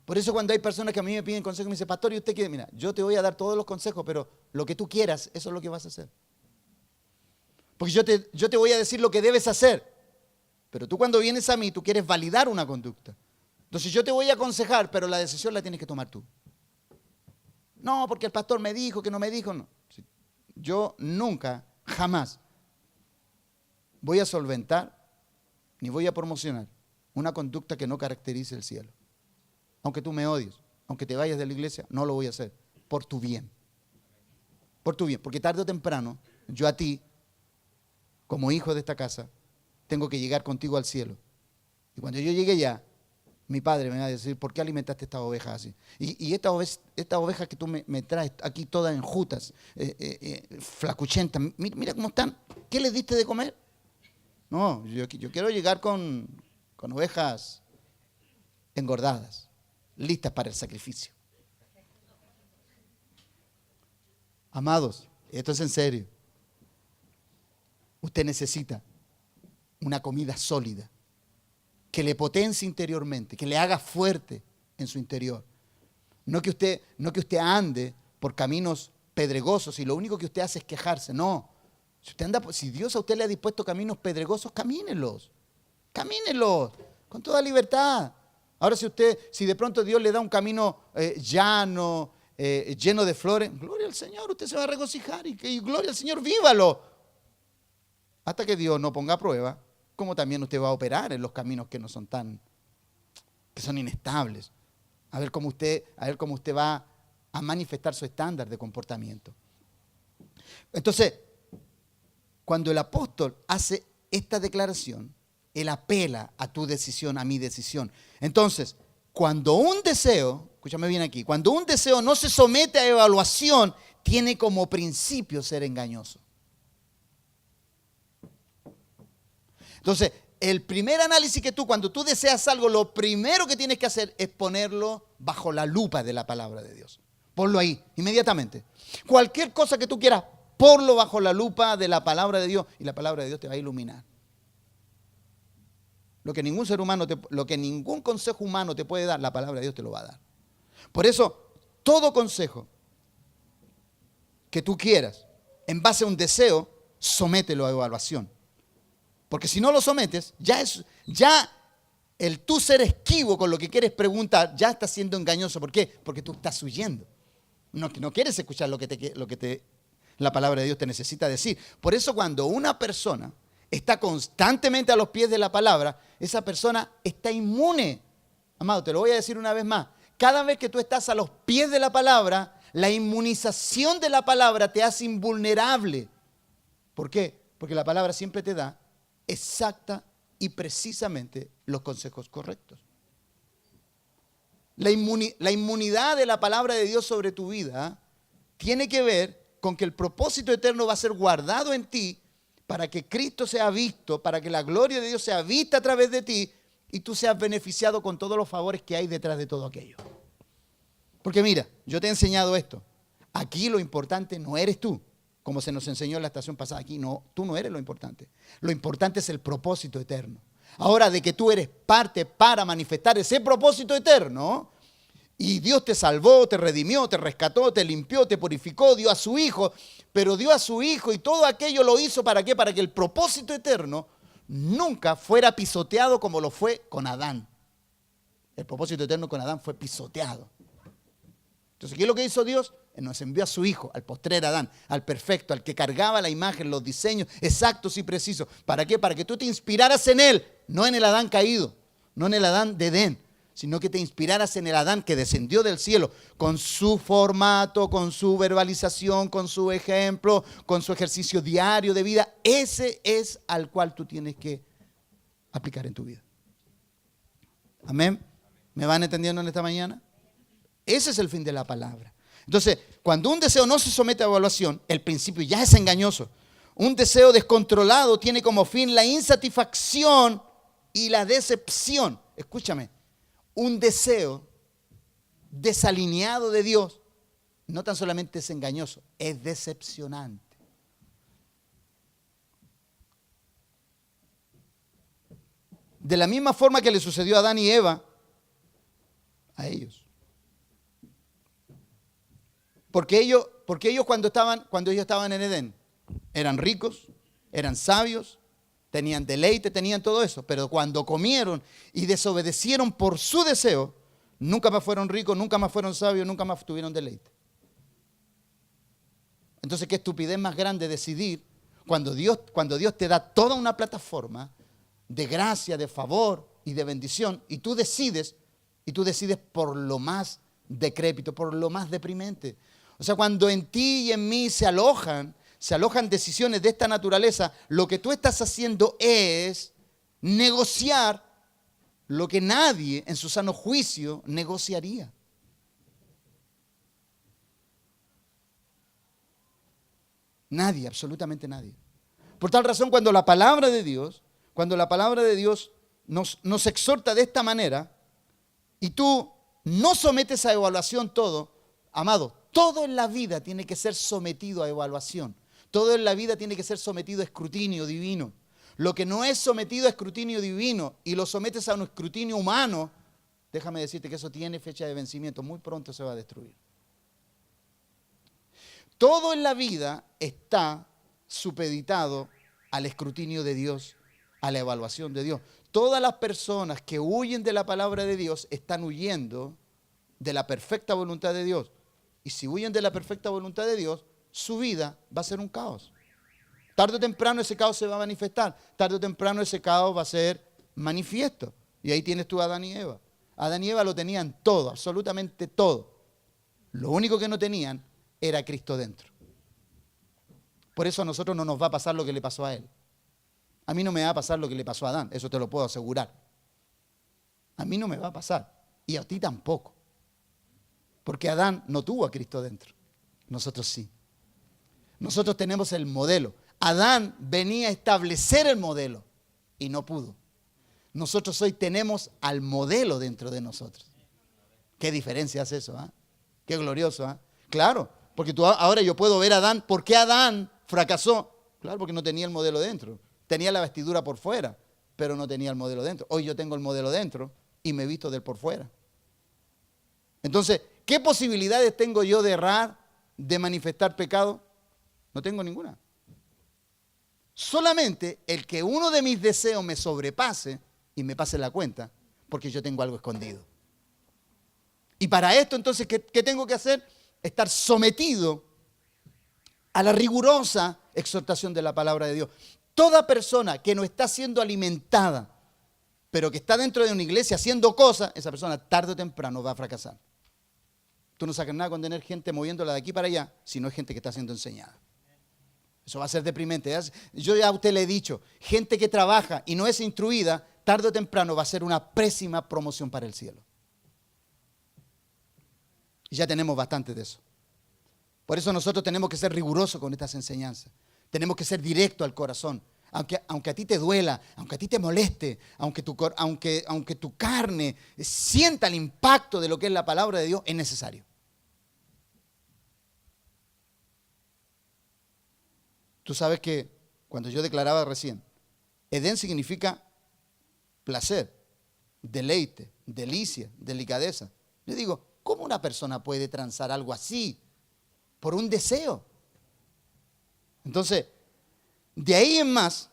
Por eso cuando hay personas que a mí me piden consejos, me dicen, pastor, ¿y usted qué? Mira, yo te voy a dar todos los consejos, pero lo que tú quieras, eso es lo que vas a hacer. Porque yo te voy a decir lo que debes hacer, pero tú cuando vienes a mí, tú quieres validar una conducta. Entonces yo te voy a aconsejar, pero la decisión la tienes que tomar tú. No, porque el pastor me dijo, que no me dijo, no. Yo nunca, jamás voy a solventar ni voy a promocionar una conducta que no caracterice el cielo. Aunque tú me odies, aunque te vayas de la iglesia, no lo voy a hacer. Por tu bien. Por tu bien. Porque tarde o temprano, yo a ti, como hijo de esta casa, tengo que llegar contigo al cielo. Y cuando yo llegue allá, mi padre me va a decir, ¿por qué alimentaste estas ovejas así? Y estas ovejas que tú me traes aquí todas enjutas, flacuchentas, mira cómo están. ¿Qué les diste de comer? No, yo quiero llegar con ovejas engordadas, listas para el sacrificio. Amados, esto es en serio. Usted necesita una comida sólida, que le potencie interiormente, que le haga fuerte en su interior. No que usted ande por caminos pedregosos y lo único que usted hace es quejarse. No. Si Dios a usted le ha dispuesto caminos pedregosos, camínelos. Camínelos con toda libertad. Ahora si de pronto Dios le da un camino llano, lleno de flores, gloria al Señor, usted se va a regocijar y gloria al Señor, vívalo. Hasta que Dios no ponga a prueba, como también usted va a operar en los caminos que no son que son inestables. A ver cómo usted va a manifestar su estándar de comportamiento. Entonces, cuando el apóstol hace esta declaración, él apela a tu decisión, a mi decisión. Entonces, cuando un deseo, escúchame bien aquí, cuando un deseo no se somete a evaluación, tiene como principio ser engañoso. Entonces, el primer análisis que cuando tú deseas algo, lo primero que tienes que hacer es ponerlo bajo la lupa de la palabra de Dios. Ponlo ahí, inmediatamente. Cualquier cosa que tú quieras, ponlo bajo la lupa de la palabra de Dios y la palabra de Dios te va a iluminar. Lo que ningún ser humano, lo que ningún consejo humano te puede dar, la palabra de Dios te lo va a dar. Por eso, todo consejo que tú quieras, en base a un deseo, somételo a evaluación. Porque si no lo sometes, ya el tú ser esquivo con lo que quieres preguntar, ya está siendo engañoso. ¿Por qué? Porque tú estás huyendo. No quieres escuchar lo que la palabra de Dios te necesita decir. Por eso cuando una persona está constantemente a los pies de la palabra, esa persona está inmune. Amado, te lo voy a decir una vez más. Cada vez que tú estás a los pies de la palabra, la inmunización de la palabra te hace invulnerable. ¿Por qué? Porque la palabra siempre te da exacta y precisamente los consejos correctos. La inmunidad de la palabra de Dios sobre tu vida tiene que ver con que el propósito eterno va a ser guardado en ti para que Cristo sea visto, para que la gloria de Dios sea vista a través de ti y tú seas beneficiado con todos los favores que hay detrás de todo aquello. Porque mira, yo te he enseñado esto. Aquí lo importante no eres tú, como se nos enseñó en la estación pasada. Aquí no, tú no eres lo importante. Lo importante es el propósito eterno. Ahora, de que tú eres parte para manifestar ese propósito eterno, y Dios te salvó, te redimió, te rescató, te limpió, te purificó, dio a su Hijo, pero dio a su Hijo y todo aquello lo hizo ¿para qué? Para que el propósito eterno nunca fuera pisoteado como lo fue con Adán. El propósito eterno con Adán fue pisoteado. Entonces, ¿qué es lo que hizo Dios? Él nos envió a su Hijo, al postrer Adán, al perfecto, al que cargaba la imagen, los diseños exactos y precisos. ¿Para qué? Para que tú te inspiraras en Él, no en el Adán caído, no en el Adán de Edén, sino que te inspiraras en el Adán que descendió del cielo, con su formato, con su verbalización, con su ejemplo, con su ejercicio diario de vida. Ese es al cual tú tienes que aplicar en tu vida. ¿Amén? ¿Me van entendiendo en esta mañana? Ese es el fin de la palabra. Entonces, cuando un deseo no se somete a evaluación, el principio ya es engañoso. Un deseo descontrolado tiene como fin la insatisfacción y la decepción. Escúchame, un deseo desalineado de Dios no tan solamente es engañoso, es decepcionante. De la misma forma que le sucedió a Adán y Eva, a ellos. Porque ellos cuando ellos estaban en Edén, eran ricos, eran sabios, tenían deleite, tenían todo eso. Pero cuando comieron y desobedecieron por su deseo, nunca más fueron ricos, nunca más fueron sabios, nunca más tuvieron deleite. Entonces, qué estupidez más grande decidir cuando Dios te da toda una plataforma de gracia, de favor y de bendición, y tú decides por lo más decrépito, por lo más deprimente. O sea, cuando en ti y en mí se alojan decisiones de esta naturaleza, lo que tú estás haciendo es negociar lo que nadie en su sano juicio negociaría. Nadie, absolutamente nadie. Por tal razón, cuando la palabra de Dios nos exhorta de esta manera, y tú no sometes a evaluación todo, amado, todo en la vida tiene que ser sometido a evaluación. Todo en la vida tiene que ser sometido a escrutinio divino. Lo que no es sometido a escrutinio divino y lo sometes a un escrutinio humano, déjame decirte que eso tiene fecha de vencimiento, muy pronto se va a destruir. Todo en la vida está supeditado al escrutinio de Dios, a la evaluación de Dios. Todas las personas que huyen de la palabra de Dios están huyendo de la perfecta voluntad de Dios. Y si huyen de la perfecta voluntad de Dios, su vida va a ser un caos. Tarde o temprano ese caos se va a manifestar. Tarde o temprano ese caos va a ser manifiesto. Y ahí tienes tú a Adán y Eva. Adán y Eva lo tenían todo, absolutamente todo. Lo único que no tenían era Cristo dentro. Por eso a nosotros no nos va a pasar lo que le pasó a él. A mí no me va a pasar lo que le pasó a Adán, eso te lo puedo asegurar. A mí no me va a pasar, y a ti tampoco. Porque Adán no tuvo a Cristo dentro, nosotros sí. Nosotros tenemos el modelo. Adán venía a establecer el modelo. y no pudo. Nosotros hoy tenemos al modelo dentro de nosotros. ¿Qué diferencia hace eso? Qué glorioso. Claro, porque ahora yo puedo ver a Adán. ¿Por qué Adán fracasó? Claro, porque no tenía el modelo dentro. Tenía la vestidura por fuera, pero no tenía el modelo dentro. Hoy yo tengo el modelo dentro y me visto del por fuera. Entonces, ¿qué posibilidades tengo yo de errar, de manifestar pecado? No tengo ninguna. Solamente el que uno de mis deseos me sobrepase y me pase la cuenta, porque yo tengo algo escondido. Y para esto, entonces, ¿qué tengo que hacer? Estar sometido a la rigurosa exhortación de la palabra de Dios. Toda persona que no está siendo alimentada, pero que está dentro de una iglesia haciendo cosas, esa persona tarde o temprano va a fracasar. Tú no sacas nada con tener gente moviéndola de aquí para allá, si no es gente que está siendo enseñada. Eso va a ser deprimente. Yo ya a usted le he dicho, gente que trabaja y no es instruida, tarde o temprano va a ser una pésima promoción para el cielo. Y ya tenemos bastante de eso. Por eso nosotros tenemos que ser rigurosos con estas enseñanzas. Tenemos que ser directos al corazón. Aunque a ti te duela, aunque a ti te moleste, aunque tu carne sienta el impacto de lo que es la palabra de Dios, es necesario. Tú sabes que cuando yo declaraba recién, Edén significa placer, deleite, delicia, delicadeza. Yo digo, ¿cómo una persona puede transar algo así por un deseo? Entonces, de ahí en más,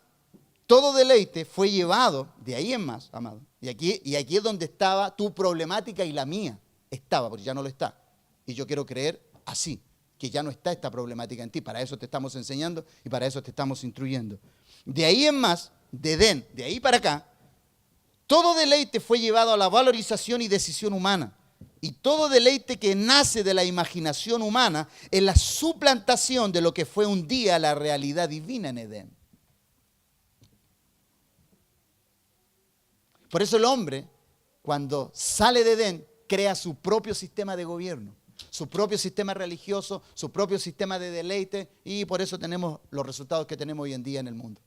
todo deleite fue llevado, de ahí en más, amado. Y aquí es donde estaba tu problemática y la mía. Estaba, porque ya no lo está. Y yo quiero creer así, que ya no está esta problemática en ti. Para eso te estamos enseñando y para eso te estamos instruyendo. De ahí en más, de Edén, de ahí para acá, todo deleite fue llevado a la valorización y decisión humana. Y todo deleite que nace de la imaginación humana es la suplantación de lo que fue un día la realidad divina en Edén. Por eso el hombre, cuando sale de Edén, crea su propio sistema de gobierno, su propio sistema religioso, su propio sistema de deleite, y por eso tenemos los resultados que tenemos hoy en día en el mundo.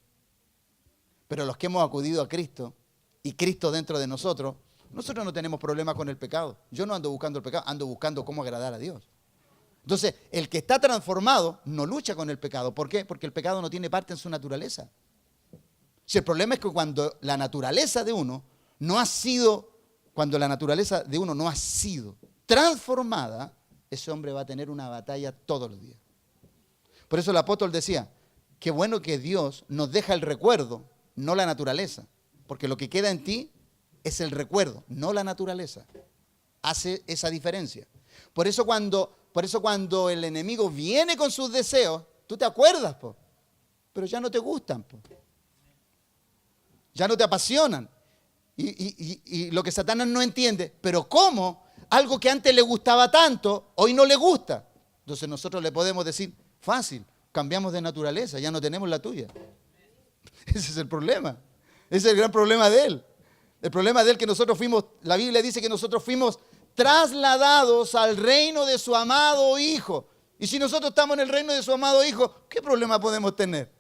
Pero los que hemos acudido a Cristo, y Cristo dentro de nosotros no tenemos problema con el pecado. Yo no ando buscando el pecado, ando buscando cómo agradar a Dios. Entonces, el que está transformado no lucha con el pecado. ¿Por qué? Porque el pecado no tiene parte en su naturaleza. Si el problema es que cuando la naturaleza de uno no ha sido transformada, ese hombre va a tener una batalla todos los días. Por eso el apóstol decía, qué bueno que Dios nos deja el recuerdo, no la naturaleza. Porque lo que queda en ti es el recuerdo, no la naturaleza. Hace esa diferencia. Por eso cuando el enemigo viene con sus deseos, tú te acuerdas, pero ya no te gustan. Ya no te apasionan. Y lo que Satanás no entiende, pero ¿cómo? Algo que antes le gustaba tanto, hoy no le gusta. Entonces nosotros le podemos decir, fácil, cambiamos de naturaleza, ya no tenemos la tuya. Ese es el problema. Ese es el gran problema de él. El problema de él que nosotros fuimos, la Biblia dice que nosotros fuimos trasladados al reino de su amado Hijo. Y si nosotros estamos en el reino de su amado Hijo, ¿qué problema podemos tener?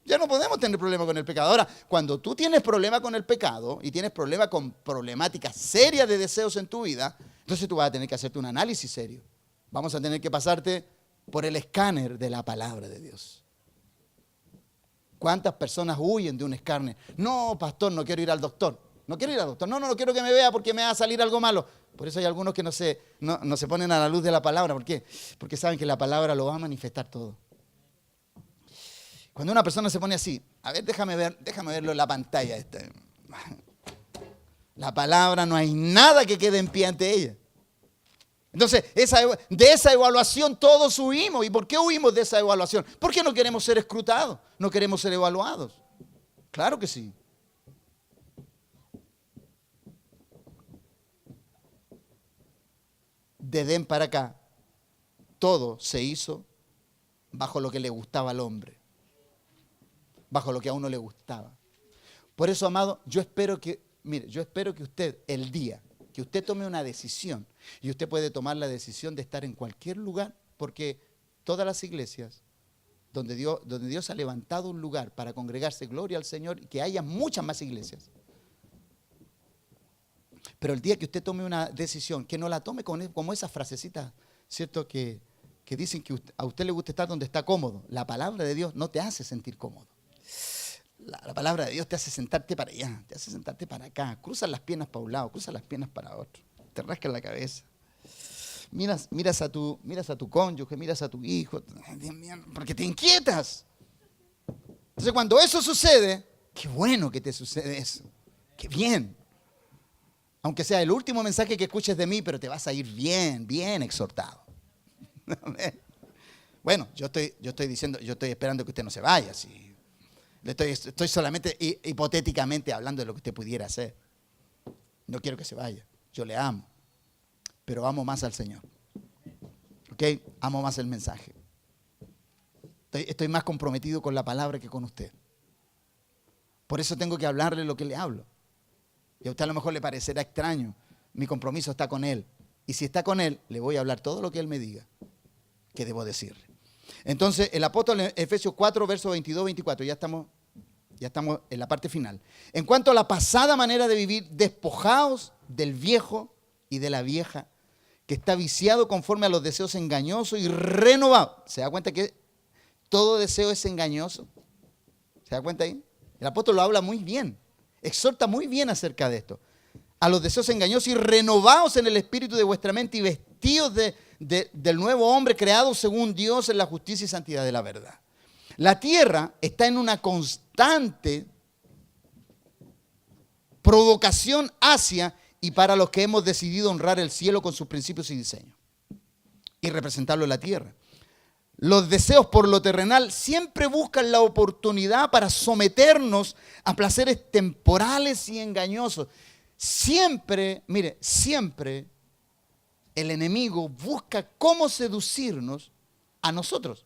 Ya no podemos tener problema con el pecado. Ahora, cuando tú tienes problema con el pecado y tienes problema con problemáticas serias de deseos en tu vida, entonces tú vas a tener que hacerte un análisis serio. Vamos a tener que pasarte por el escáner de la palabra de Dios. ¿Cuántas personas huyen de un escáner? No, pastor, no quiero ir al doctor. No quiero ir al doctor. No quiero que me vea porque me va a salir algo malo. Por eso hay algunos que no se ponen a la luz de la palabra. ¿Por qué? Porque saben que la palabra lo va a manifestar todo. Cuando una persona se pone así, a ver, déjame verlo en la pantalla. La palabra, no hay nada que quede en pie ante ella. Entonces, de esa evaluación todos huimos. ¿Y por qué huimos de esa evaluación? Porque no queremos ser escrutados, no queremos ser evaluados. Claro que sí. De Edén para acá, todo se hizo bajo lo que le gustaba al hombre, bajo lo que a uno le gustaba. Por eso, amado, yo espero que usted, el día que usted tome una decisión, y usted puede tomar la decisión de estar en cualquier lugar, porque todas las iglesias donde Dios ha levantado un lugar para congregarse, gloria al Señor, y que haya muchas más iglesias. Pero el día que usted tome una decisión, que no la tome como esas frasecitas, ¿cierto? Que dicen que a usted le gusta estar donde está cómodo. La palabra de Dios no te hace sentir cómodo. La palabra de Dios te hace sentarte para allá, te hace sentarte para acá. Cruzas las piernas para un lado, cruzas las piernas para otro. Te rascas la cabeza. Miras a tu cónyuge, miras a tu hijo, porque te inquietas. Entonces cuando eso sucede, qué bueno que te sucede eso. Qué bien. Aunque sea el último mensaje que escuches de mí, pero te vas a ir bien, bien exhortado. Bueno, yo estoy esperando que usted no se vaya. ¿Sí? Estoy solamente hipotéticamente hablando de lo que usted pudiera hacer. No quiero que se vaya. Yo le amo, pero amo más al Señor. ¿Ok? Amo más el mensaje. Estoy más comprometido con la palabra que con usted. Por eso tengo que hablarle lo que le hablo. Y a usted a lo mejor le parecerá extraño. Mi compromiso está con Él. Y si está con Él, le voy a hablar todo lo que Él me diga que debo decirle. Entonces, el apóstol en Efesios 4, versos 22, 24, ya estamos en la parte final. En cuanto a la pasada manera de vivir, despojaos del viejo y de la vieja, que está viciado conforme a los deseos engañosos y renovado. ¿Se da cuenta que todo deseo es engañoso? ¿Se da cuenta ahí? El apóstol lo habla muy bien. Exhorta muy bien acerca de esto. A los deseos engañosos y renovados en el espíritu de vuestra mente y vestidos del nuevo hombre creado según Dios en la justicia y santidad de la verdad. La tierra está en una constante provocación hacia y para los que hemos decidido honrar el cielo con sus principios y diseños y representarlo en la tierra. Los deseos por lo terrenal siempre buscan la oportunidad para someternos a placeres temporales y engañosos. Siempre, mire, siempre el enemigo busca cómo seducirnos a nosotros.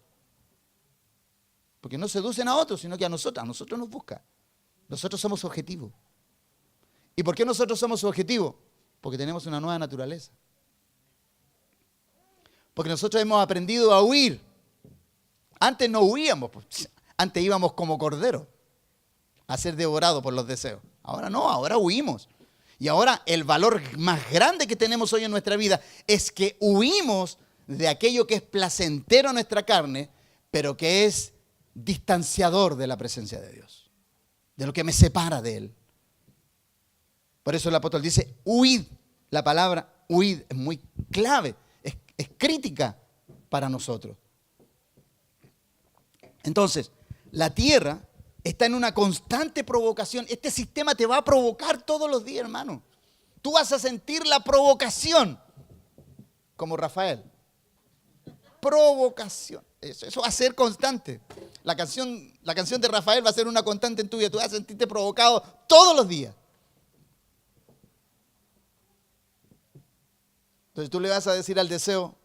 Porque no seducen a otros, sino que a nosotros nos busca. Nosotros somos su objetivo. ¿Y por qué nosotros somos su objetivo? Porque tenemos una nueva naturaleza. Porque nosotros hemos aprendido a huir. Antes no huíamos, antes íbamos como corderos a ser devorados por los deseos. Ahora no, ahora huimos. Y ahora el valor más grande que tenemos hoy en nuestra vida es que huimos de aquello que es placentero a nuestra carne, pero que es distanciador de la presencia de Dios, de lo que me separa de Él. Por eso el apóstol dice, huid. La palabra huid es muy clave, es crítica para nosotros. Entonces, la tierra está en una constante provocación. Este sistema te va a provocar todos los días, hermano. Tú vas a sentir la provocación, como Rafael. Provocación. Eso va a ser constante. La canción de Rafael va a ser una constante en tu vida. Tú vas a sentirte provocado todos los días. Entonces tú le vas a decir al deseo,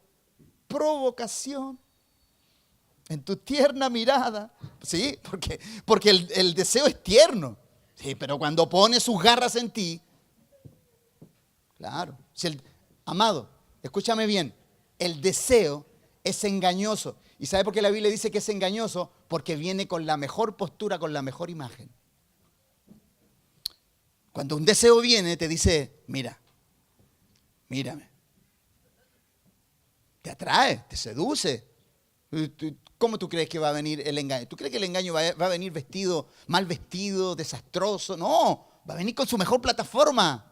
provocación. En tu tierna mirada. Sí, porque el deseo es tierno. Sí, pero cuando pone sus garras en ti, claro. Amado, escúchame bien. El deseo es engañoso. ¿Y sabe por qué la Biblia dice que es engañoso? Porque viene con la mejor postura, con la mejor imagen. Cuando un deseo viene, te dice, mírame. Te atrae, te seduce. ¿Cómo tú crees que va a venir el engaño? ¿Tú crees que el engaño va a venir vestido, mal vestido, desastroso? No, va a venir con su mejor plataforma.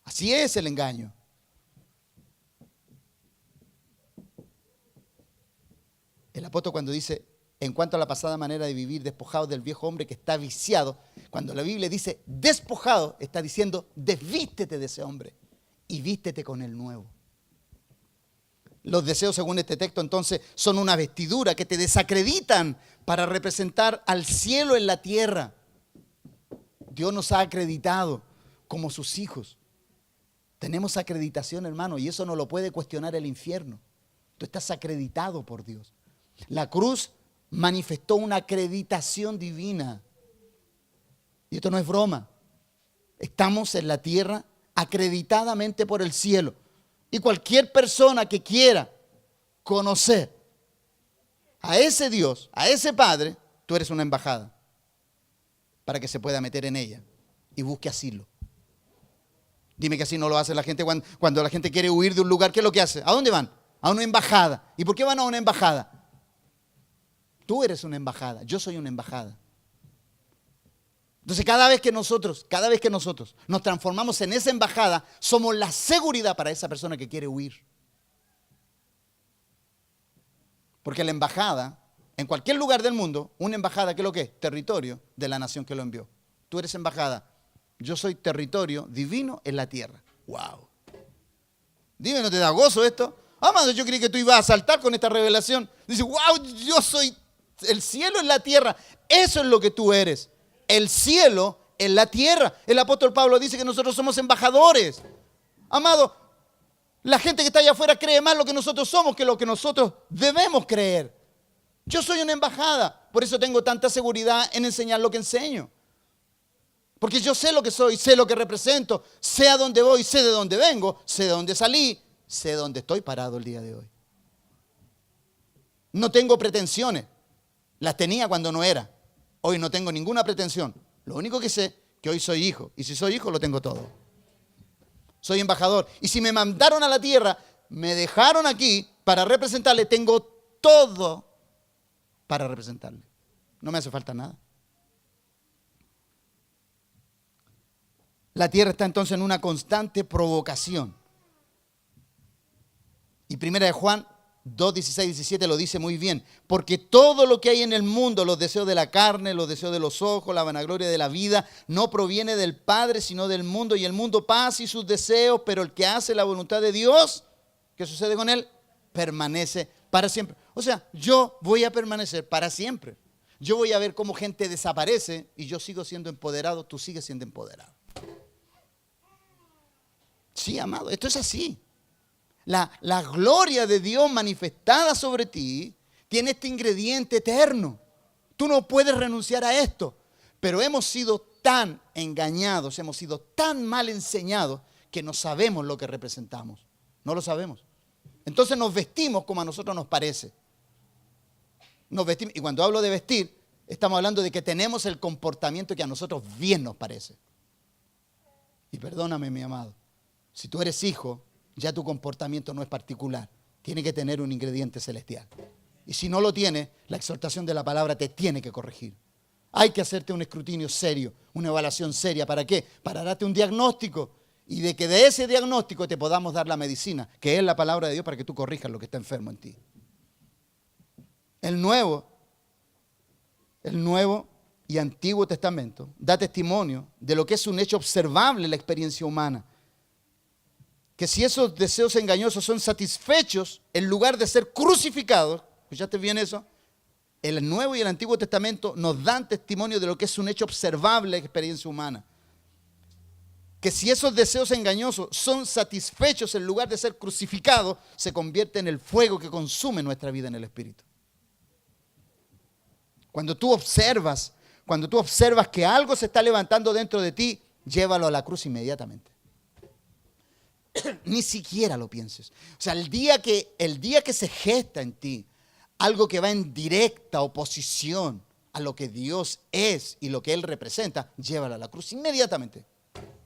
Así es el engaño. El apóstol cuando dice, en cuanto a la pasada manera de vivir, despojados del viejo hombre que está viciado, cuando la Biblia dice despojado, está diciendo desvístete de ese hombre y vístete con el nuevo. Los deseos, según este texto, entonces, son una vestidura que te desacreditan para representar al cielo en la tierra. Dios nos ha acreditado como sus hijos. Tenemos acreditación, hermano, y eso no lo puede cuestionar el infierno. Tú estás acreditado por Dios. La cruz manifestó una acreditación divina. Y esto no es broma. Estamos en la tierra acreditadamente por el cielo. Y cualquier persona que quiera conocer a ese Dios, a ese Padre, tú eres una embajada para que se pueda meter en ella y busque asilo. Dime que así no lo hace la gente cuando la gente quiere huir de un lugar. ¿Qué es lo que hace? ¿A dónde van? A una embajada. ¿Y por qué van a una embajada? Tú eres una embajada, yo soy una embajada. Entonces cada vez que nosotros nos transformamos en esa embajada, somos la seguridad para esa persona que quiere huir. Porque la embajada, en cualquier lugar del mundo, una embajada, ¿qué es lo que es? Territorio de la nación que lo envió. Tú eres embajada, yo soy territorio divino en la tierra. ¡Wow! Dime, ¿no te da gozo esto? Amado, yo creí que tú ibas a saltar con esta revelación. Dice, wow, yo soy el cielo en la tierra. Eso es lo que tú eres. El cielo en la tierra. El apóstol Pablo dice que nosotros somos embajadores. Amado, la gente que está allá afuera cree más lo que nosotros somos que lo que nosotros debemos creer. Yo soy una embajada. Por eso tengo tanta seguridad en enseñar lo que enseño. Porque yo sé lo que soy, sé lo que represento, sé a dónde voy, sé de dónde vengo, sé de dónde salí, sé dónde estoy parado el día de hoy. No tengo pretensiones. Las tenía cuando no era. Hoy no tengo ninguna pretensión. Lo único que sé es que hoy soy hijo. Y si soy hijo, lo tengo todo. Soy embajador. Y si me mandaron a la tierra, me dejaron aquí para representarle. Tengo todo para representarle. No me hace falta nada. La tierra está entonces en una constante provocación. Y primera de Juan 2, 16, 17 lo dice muy bien. Porque todo lo que hay en el mundo, los deseos de la carne, los deseos de los ojos, la vanagloria de la vida, no proviene del Padre, sino del mundo. Y el mundo pasa y sus deseos, pero el que hace la voluntad de Dios, ¿qué sucede con él? Permanece para siempre. O sea, yo voy a permanecer para siempre. Yo voy a ver cómo gente desaparece y yo sigo siendo empoderado, tú sigues siendo empoderado. Sí, amado, esto es así. La gloria de Dios manifestada sobre ti tiene este ingrediente eterno. Tú no puedes renunciar a esto. Pero hemos sido tan engañados, hemos sido tan mal enseñados que no sabemos lo que representamos. No lo sabemos. Entonces nos vestimos como a nosotros nos parece. Nos vestimos, y cuando hablo de vestir, estamos hablando de que tenemos el comportamiento que a nosotros bien nos parece. Y perdóname, mi amado, si tú eres hijo, ya tu comportamiento no es particular. Tiene que tener un ingrediente celestial. Y si no lo tiene, la exhortación de la palabra te tiene que corregir. Hay que hacerte un escrutinio serio, una evaluación seria. ¿Para qué? Para darte un diagnóstico. Y de que de ese diagnóstico te podamos dar la medicina, que es la palabra de Dios para que tú corrijas lo que está enfermo en ti. El Nuevo y Antiguo Testamento da testimonio de lo que es un hecho observable en la experiencia humana. Que si esos deseos engañosos son satisfechos en lugar de ser crucificados, ¿escuchaste bien eso? El Nuevo y el Antiguo Testamento nos dan testimonio de lo que es un hecho observable en la experiencia humana. Que si esos deseos engañosos son satisfechos en lugar de ser crucificados, se convierte en el fuego que consume nuestra vida en el Espíritu. Cuando tú observas que algo se está levantando dentro de ti, llévalo a la cruz inmediatamente. Ni siquiera lo pienses. O sea, el día que se gesta en ti algo que va en directa oposición a lo que Dios es y lo que Él representa, llévalo a la cruz inmediatamente.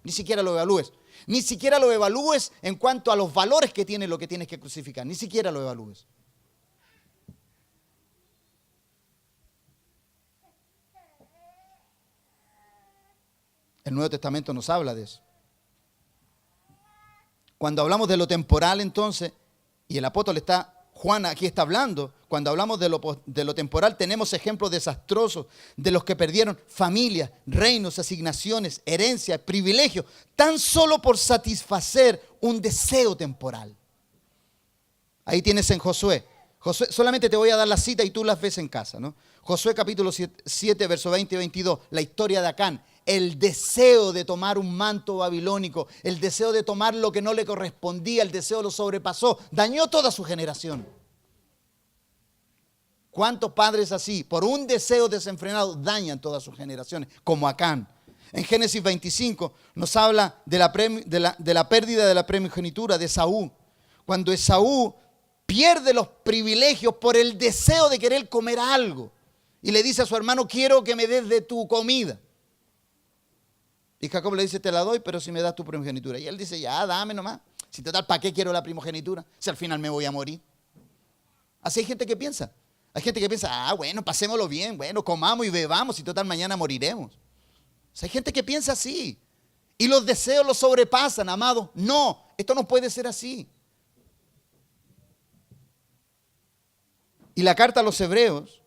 Ni siquiera lo evalúes. Ni siquiera lo evalúes en cuanto a los valores que tiene lo que tienes que crucificar. Ni siquiera lo evalúes. El Nuevo Testamento nos habla de eso. Cuando hablamos de lo temporal entonces, y el apóstol Juan aquí está hablando, cuando hablamos de lo temporal tenemos ejemplos desastrosos de los que perdieron familias, reinos, asignaciones, herencias, privilegios, tan solo por satisfacer un deseo temporal. Ahí tienes en Josué. Josué, solamente te voy a dar la cita y tú las ves en casa, ¿no? Josué capítulo 7, verso 20 y 22, la historia de Acán. El deseo de tomar un manto babilónico, el deseo de tomar lo que no le correspondía, el deseo lo sobrepasó, dañó toda su generación. ¿Cuántos padres así, por un deseo desenfrenado, dañan todas sus generaciones, como Acán? En Génesis 25 nos habla de la pérdida de la primogenitura de Esaú. Cuando Esaú pierde los privilegios por el deseo de querer comer algo. Y le dice a su hermano, quiero que me des de tu comida. Y Jacob le dice, te la doy, pero si me das tu primogenitura. Y él dice, ya, dame nomás. Si total, ¿para qué quiero la primogenitura? Si al final me voy a morir. Así hay gente que piensa. Hay gente que piensa, bueno, pasémoslo bien, bueno, comamos y bebamos y total mañana moriremos. O sea, hay gente que piensa así. Y los deseos los sobrepasan, amado. No, esto no puede ser así. Y la carta a los hebreos,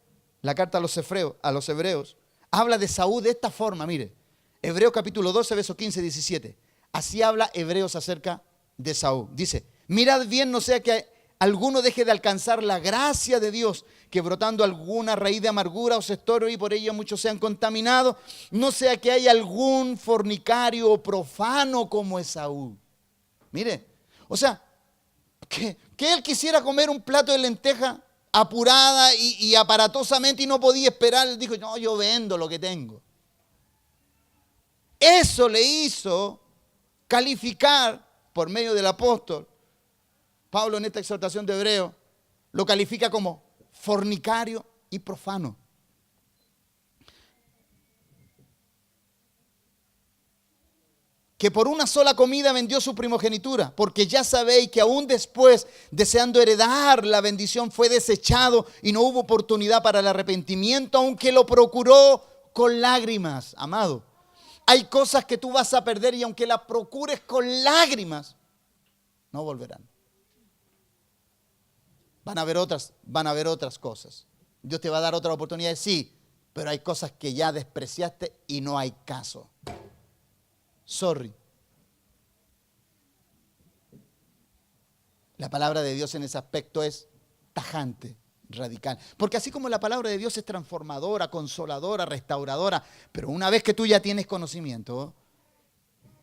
habla de Saúl de esta forma, mire. Hebreos capítulo 12, versos 15 y 17. Así habla Hebreos acerca de Saúl. Dice, mirad bien, no sea que alguno deje de alcanzar la gracia de Dios, que brotando alguna raíz de amargura os estorbe y por ello muchos sean contaminados. No sea que haya algún fornicario o profano como Esaú. Mire, o sea, que él quisiera comer un plato de lenteja apurada y aparatosamente y no podía esperar. Él dijo, no, yo vendo lo que tengo. Eso le hizo calificar por medio del apóstol Pablo en esta exhortación de Hebreo, lo califica como fornicario y profano. Que por una sola comida vendió su primogenitura, porque ya sabéis que aún después, deseando heredar la bendición, fue desechado y no hubo oportunidad para el arrepentimiento, aunque lo procuró con lágrimas. Amado, hay cosas que tú vas a perder y aunque las procures con lágrimas, no volverán. Van a haber otras cosas. Dios te va a dar otra oportunidad, sí, pero hay cosas que ya despreciaste y no hay caso. Sorry. La palabra de Dios en ese aspecto es tajante, radical. Porque así como la palabra de Dios es transformadora, consoladora, restauradora, pero una vez que tú ya tienes conocimiento,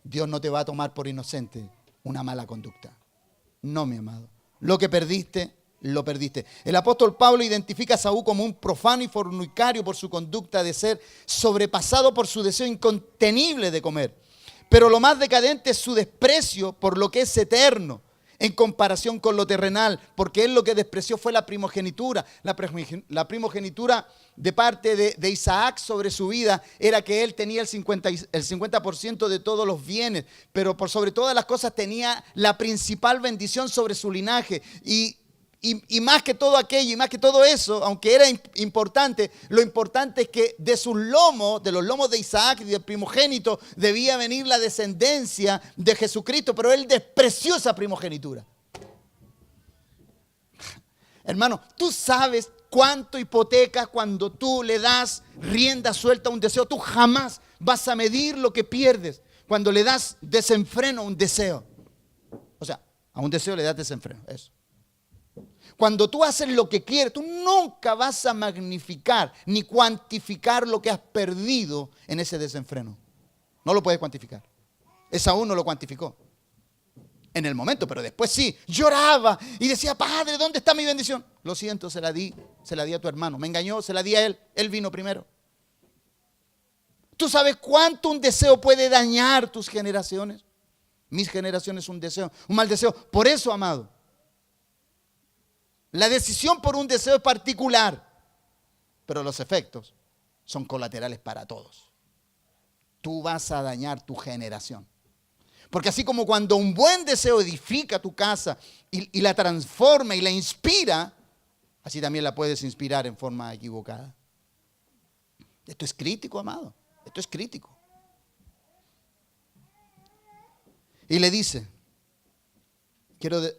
Dios no te va a tomar por inocente una mala conducta. No, mi amado. Lo que perdiste, lo perdiste. El apóstol Pablo identifica a Saúl como un profano y fornicario por su conducta de ser sobrepasado por su deseo incontenible de comer. Pero lo más decadente es su desprecio por lo que es eterno en comparación con lo terrenal, porque él lo que despreció fue la primogenitura. La primogenitura de parte de Isaac sobre su vida era que él tenía el 50% de todos los bienes, pero por sobre todas las cosas tenía la principal bendición sobre su linaje. Y más que todo aquello y más que todo eso, aunque era importante, lo importante es que de sus lomos, de los lomos de Isaac y del primogénito, debía venir la descendencia de Jesucristo, pero él despreció esa primogenitura. Hermano, tú sabes cuánto hipotecas cuando tú le das rienda suelta a un deseo. Tú jamás vas a medir lo que pierdes cuando le das desenfreno a un deseo. O sea, a un deseo le das desenfreno, eso. Cuando tú haces lo que quieres, tú nunca vas a magnificar ni cuantificar lo que has perdido en ese desenfreno. No lo puedes cuantificar. Esaú no lo cuantificó en el momento, pero después sí, lloraba y decía, Padre, ¿dónde está mi bendición? Lo siento, se la di a tu hermano. Me engañó, se la di a él vino primero. ¿Tú sabes cuánto un deseo puede dañar tus generaciones? Mis generaciones, un deseo, un mal deseo. Por eso, amado, la decisión por un deseo es particular, pero los efectos son colaterales para todos. Tú vas a dañar tu generación. Porque así como cuando un buen deseo edifica tu casa y la transforma y la inspira, así también la puedes inspirar en forma equivocada. Esto es crítico, amado. Esto es crítico. Y le dice,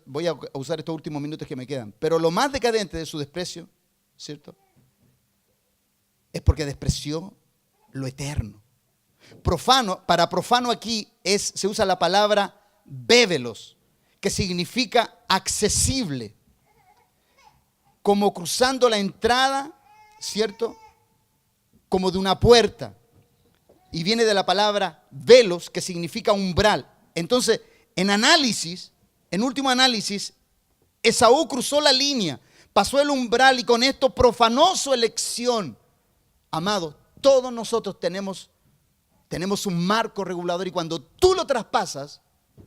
voy a usar estos últimos minutos que me quedan, pero lo más decadente de su desprecio, ¿cierto?, es porque despreció lo eterno. Profano, para profano aquí se usa la palabra bébelos, que significa accesible, como cruzando la entrada, ¿cierto?, como de una puerta, y viene de la palabra velos, que significa umbral. Entonces, en último análisis, Esaú cruzó la línea, pasó el umbral y con esto profanó su elección. Amado, todos nosotros tenemos un marco regulador y cuando tú lo traspasas,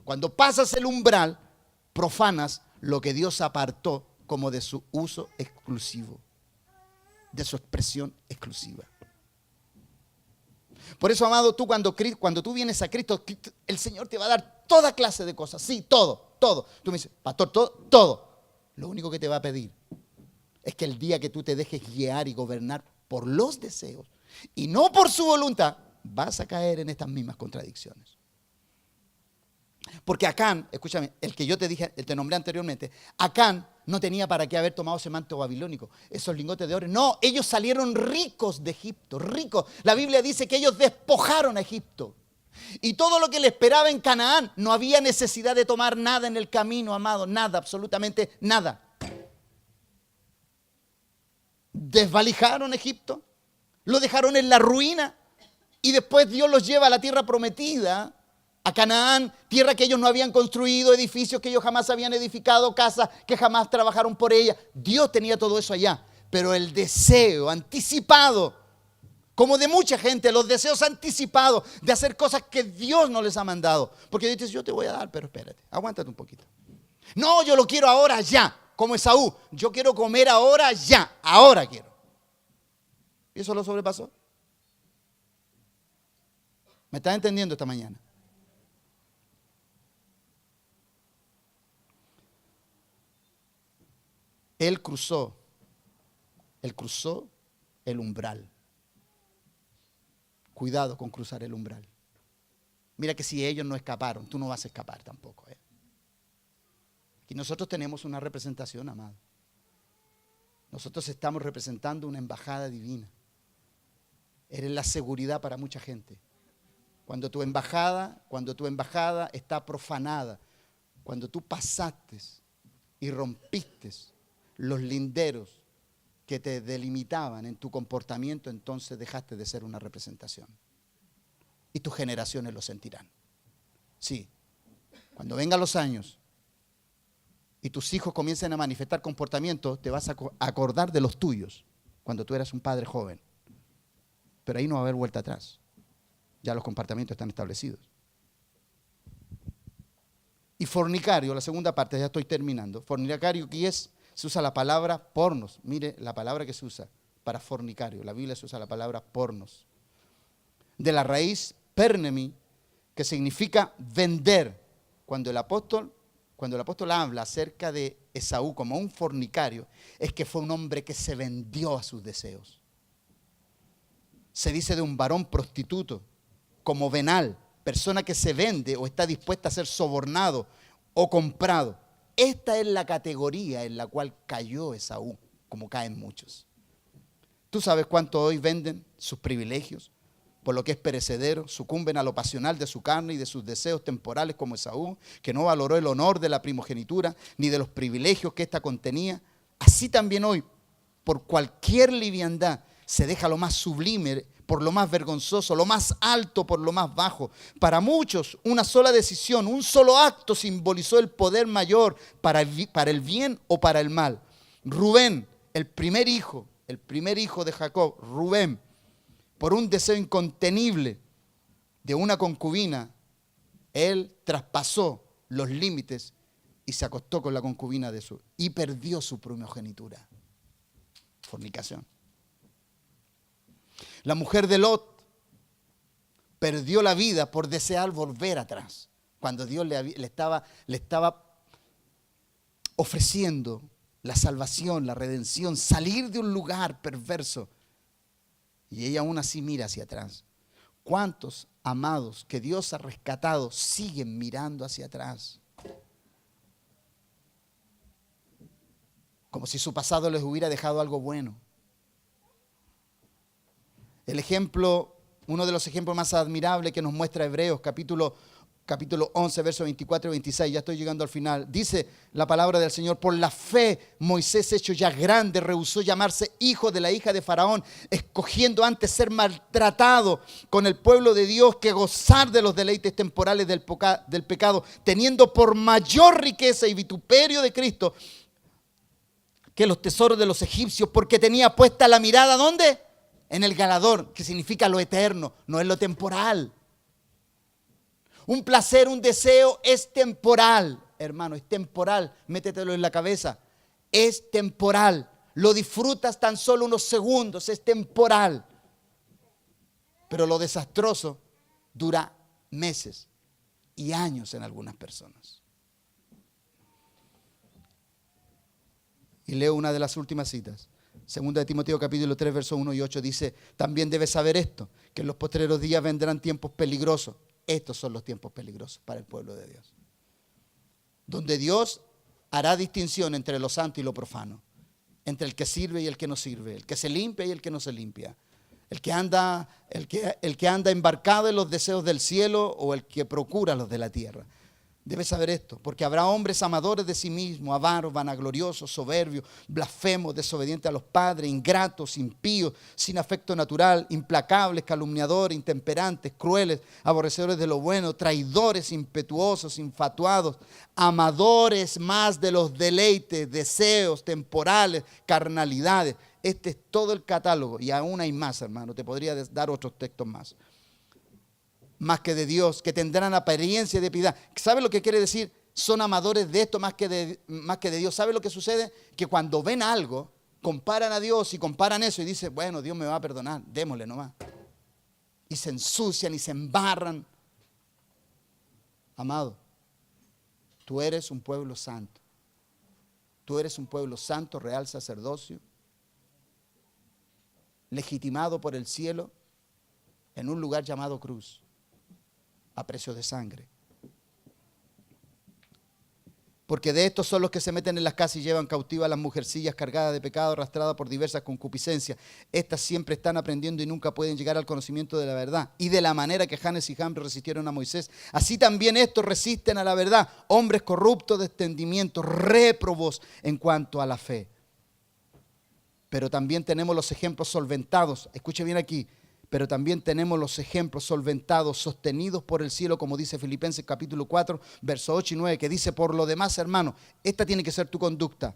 cuando pasas el umbral, profanas lo que Dios apartó como de su uso exclusivo, de su expresión exclusiva. Por eso, amado, tú cuando tú vienes a Cristo, el Señor te va a dar toda clase de cosas. Sí, todo. Tú me dices, pastor, todo. Lo único que te va a pedir es que el día que tú te dejes guiar y gobernar por los deseos y no por su voluntad, vas a caer en estas mismas contradicciones. Porque Acán, escúchame, el que yo te nombré anteriormente, Acán no tenía para qué haber tomado ese manto babilónico, esos lingotes de oro. No, ellos salieron ricos de Egipto, ricos. La Biblia dice que ellos despojaron a Egipto. Y todo lo que le esperaba en Canaán, no había necesidad de tomar nada en el camino, amado, nada, absolutamente nada. Desvalijaron Egipto, lo dejaron en la ruina y después Dios los lleva a la tierra prometida, a Canaán, tierra que ellos no habían construido, edificios que ellos jamás habían edificado, casas que jamás trabajaron por ella. Dios tenía todo eso allá, pero el deseo anticipado, como de mucha gente, los deseos anticipados de hacer cosas que Dios no les ha mandado. Porque Dios dice, yo te voy a dar, pero espérate, aguántate un poquito. No, yo lo quiero ahora ya, como Esaú. Yo quiero comer ahora ya, ahora quiero. ¿Y eso lo sobrepasó? ¿Me estás entendiendo esta mañana? Él cruzó el umbral. Cuidado con cruzar el umbral. Mira que si ellos no escaparon, tú no vas a escapar tampoco. Y nosotros tenemos una representación, amado. Nosotros estamos representando una embajada divina. Eres la seguridad para mucha gente. Cuando tu embajada está profanada, cuando tú pasaste y rompiste los linderos que te delimitaban en tu comportamiento, entonces dejaste de ser una representación. Y tus generaciones lo sentirán. Sí, cuando vengan los años y tus hijos comiencen a manifestar comportamientos, te vas a acordar de los tuyos, cuando tú eras un padre joven. Pero ahí no va a haber vuelta atrás. Ya los comportamientos están establecidos. Y fornicario, la segunda parte, ya estoy terminando. Fornicario, ¿qué es? Se usa la palabra pornos. Mire la palabra que se usa para fornicario. La Biblia se usa la palabra pornos. De la raíz pernemi, que significa vender. Cuando el apóstol habla acerca de Esaú como un fornicario, es que fue un hombre que se vendió a sus deseos. Se dice de un varón prostituto, como venal, persona que se vende o está dispuesta a ser sobornado o comprado. Esta es la categoría en la cual cayó Esaú, como caen muchos. ¿Tú sabes cuánto hoy venden sus privilegios por lo que es perecedero? Sucumben a lo pasional de su carne y de sus deseos temporales como Esaú, que no valoró el honor de la primogenitura ni de los privilegios que ésta contenía. Así también hoy, por cualquier liviandad, se deja lo más sublime por lo más vergonzoso, lo más alto por lo más bajo. Para muchos, una sola decisión, un solo acto simbolizó el poder mayor para el bien o para el mal. Rubén, el primer hijo de Jacob, Rubén, por un deseo incontenible de una concubina, él traspasó los límites y se acostó con la concubina y perdió su primogenitura. Fornicación. La mujer de Lot perdió la vida por desear volver atrás, cuando Dios le estaba ofreciendo la salvación, la redención, salir de un lugar perverso. Y ella aún así mira hacia atrás. ¿Cuántos amados que Dios ha rescatado siguen mirando hacia atrás? Como si su pasado les hubiera dejado algo bueno. El ejemplo, uno de los ejemplos más admirables que nos muestra Hebreos, capítulo 11, versos 24 y 26, ya estoy llegando al final. Dice la palabra del Señor: por la fe Moisés, hecho ya grande, rehusó llamarse hijo de la hija de Faraón, escogiendo antes ser maltratado con el pueblo de Dios que gozar de los deleites temporales del pecado, teniendo por mayor riqueza y vituperio de Cristo que los tesoros de los egipcios, porque tenía puesta la mirada, ¿dónde? En el galardón, que significa lo eterno, no es lo temporal. Un placer, un deseo es temporal, hermano, es temporal. Métetelo en la cabeza. es temporal. Lo disfrutas tan solo unos segundos, es temporal. Pero lo desastroso dura meses y años en algunas personas. Y leo una de las últimas citas. Segunda de Timoteo capítulo 3, versos 1 y 8 dice: también debes saber esto, que en los postreros días vendrán tiempos peligrosos. Estos son los tiempos peligrosos para el pueblo de Dios. Donde Dios hará distinción entre lo santo y lo profano, entre el que sirve y el que no sirve, el que se limpia y el que no se limpia, el que anda embarcado en los deseos del cielo o el que procura los de la tierra. Debes saber esto, porque habrá hombres amadores de sí mismos, avaros, vanagloriosos, soberbios, blasfemos, desobedientes a los padres, ingratos, impíos, sin afecto natural, implacables, calumniadores, intemperantes, crueles, aborrecedores de lo bueno, traidores, impetuosos, infatuados, amadores más de los deleites, deseos temporales, carnalidades. Este es todo el catálogo y aún hay más, hermano. Te podría dar otros textos más. Más que de Dios, que tendrán apariencia de piedad. ¿Sabe lo que quiere decir? Son amadores de esto más que de Dios. ¿Sabe lo que sucede? Que cuando ven algo, comparan a Dios y comparan eso y dicen, bueno, Dios me va a perdonar, démosle nomás. Y se ensucian y se embarran. Amado, tú eres un pueblo santo. Tú eres un pueblo santo, real sacerdocio, legitimado por el cielo en un lugar llamado cruz, a precio de sangre. Porque de estos son los que se meten en las casas y llevan cautivas a las mujercillas cargadas de pecado, arrastradas por diversas concupiscencias. Estas siempre están aprendiendo y nunca pueden llegar al conocimiento de la verdad. Y de la manera que Janes y Jambres resistieron a Moisés, así también estos resisten a la verdad. Hombres corruptos de entendimiento, réprobos en cuanto a la fe. Pero también tenemos los ejemplos solventados. Escuche bien aquí. Pero también tenemos los ejemplos solventados, sostenidos por el cielo, como dice Filipenses capítulo 4, versos 8 y 9, que dice: por lo demás, hermano, esta tiene que ser tu conducta.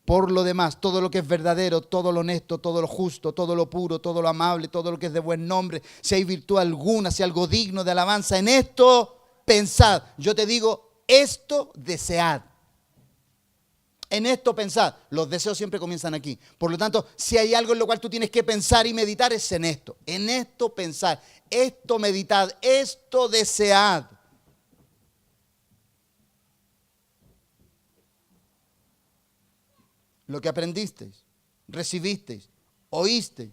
Por lo demás, todo lo que es verdadero, todo lo honesto, todo lo justo, todo lo puro, todo lo amable, todo lo que es de buen nombre, si hay virtud alguna, si hay algo digno de alabanza, en esto pensad. Yo te digo, esto desead. En esto pensad. Los deseos siempre comienzan aquí. Por lo tanto, si hay algo en lo cual tú tienes que pensar y meditar, es en esto. En esto pensad, esto meditad, esto desead. Lo que aprendisteis, recibisteis, oísteis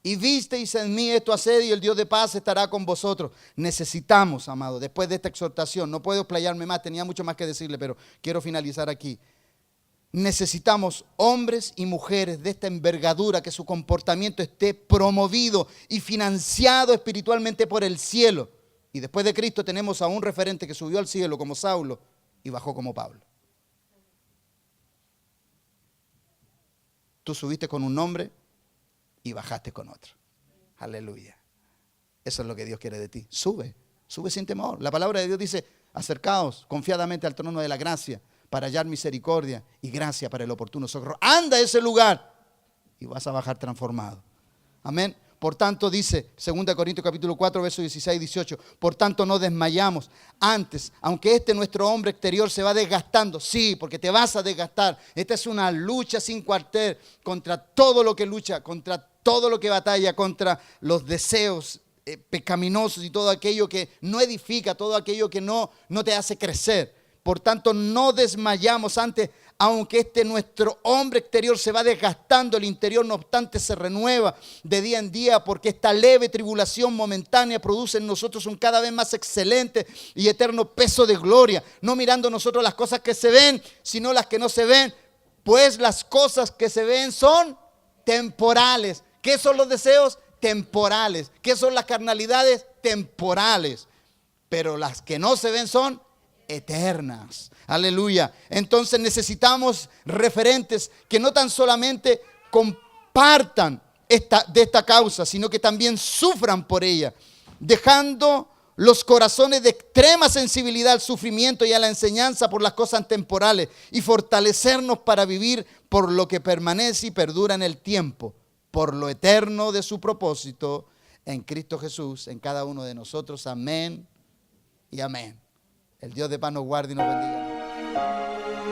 y visteis en mí, esto haced, y el Dios de paz estará con vosotros. Necesitamos, amado, después de esta exhortación, no puedo explayarme más, tenía mucho más que decirle, pero quiero finalizar aquí. Necesitamos hombres y mujeres de esta envergadura, que su comportamiento esté promovido y financiado espiritualmente por el cielo. Y después de Cristo tenemos a un referente que subió al cielo como Saulo y bajó como Pablo. Tú subiste con un nombre y bajaste con otro. Aleluya. Eso es lo que Dios quiere de ti. Sube sin temor. La palabra de Dios dice: acercaos confiadamente al trono de la gracia, para hallar misericordia y gracia para el oportuno socorro. Anda a ese lugar y vas a bajar transformado. Amén. Por tanto, dice 2 Corintios capítulo 4, versos 16 y 18, por tanto no desmayamos. Antes, aunque nuestro hombre exterior se va desgastando, sí, porque te vas a desgastar. Esta es una lucha sin cuartel contra todo lo que lucha, contra todo lo que batalla, contra los deseos pecaminosos y todo aquello que no edifica, todo aquello que no te hace crecer. Por tanto, no desmayamos antes, aunque nuestro hombre exterior se va desgastando, el interior no obstante se renueva de día en día, porque esta leve tribulación momentánea produce en nosotros un cada vez más excelente y eterno peso de gloria, no mirando nosotros las cosas que se ven, sino las que no se ven, pues las cosas que se ven son temporales. ¿Qué son los deseos? Temporales. ¿Qué son las carnalidades? Temporales. Pero las que no se ven son eternas. Aleluya. Entonces necesitamos referentes que no tan solamente compartan de esta causa, sino que también sufran por ella, dejando los corazones de extrema sensibilidad al sufrimiento y a la enseñanza por las cosas temporales, y fortalecernos para vivir por lo que permanece y perdura en el tiempo, por lo eterno de su propósito en Cristo Jesús, en cada uno de nosotros. Amén y amén. El Dios de paz nos guarde y nos bendiga.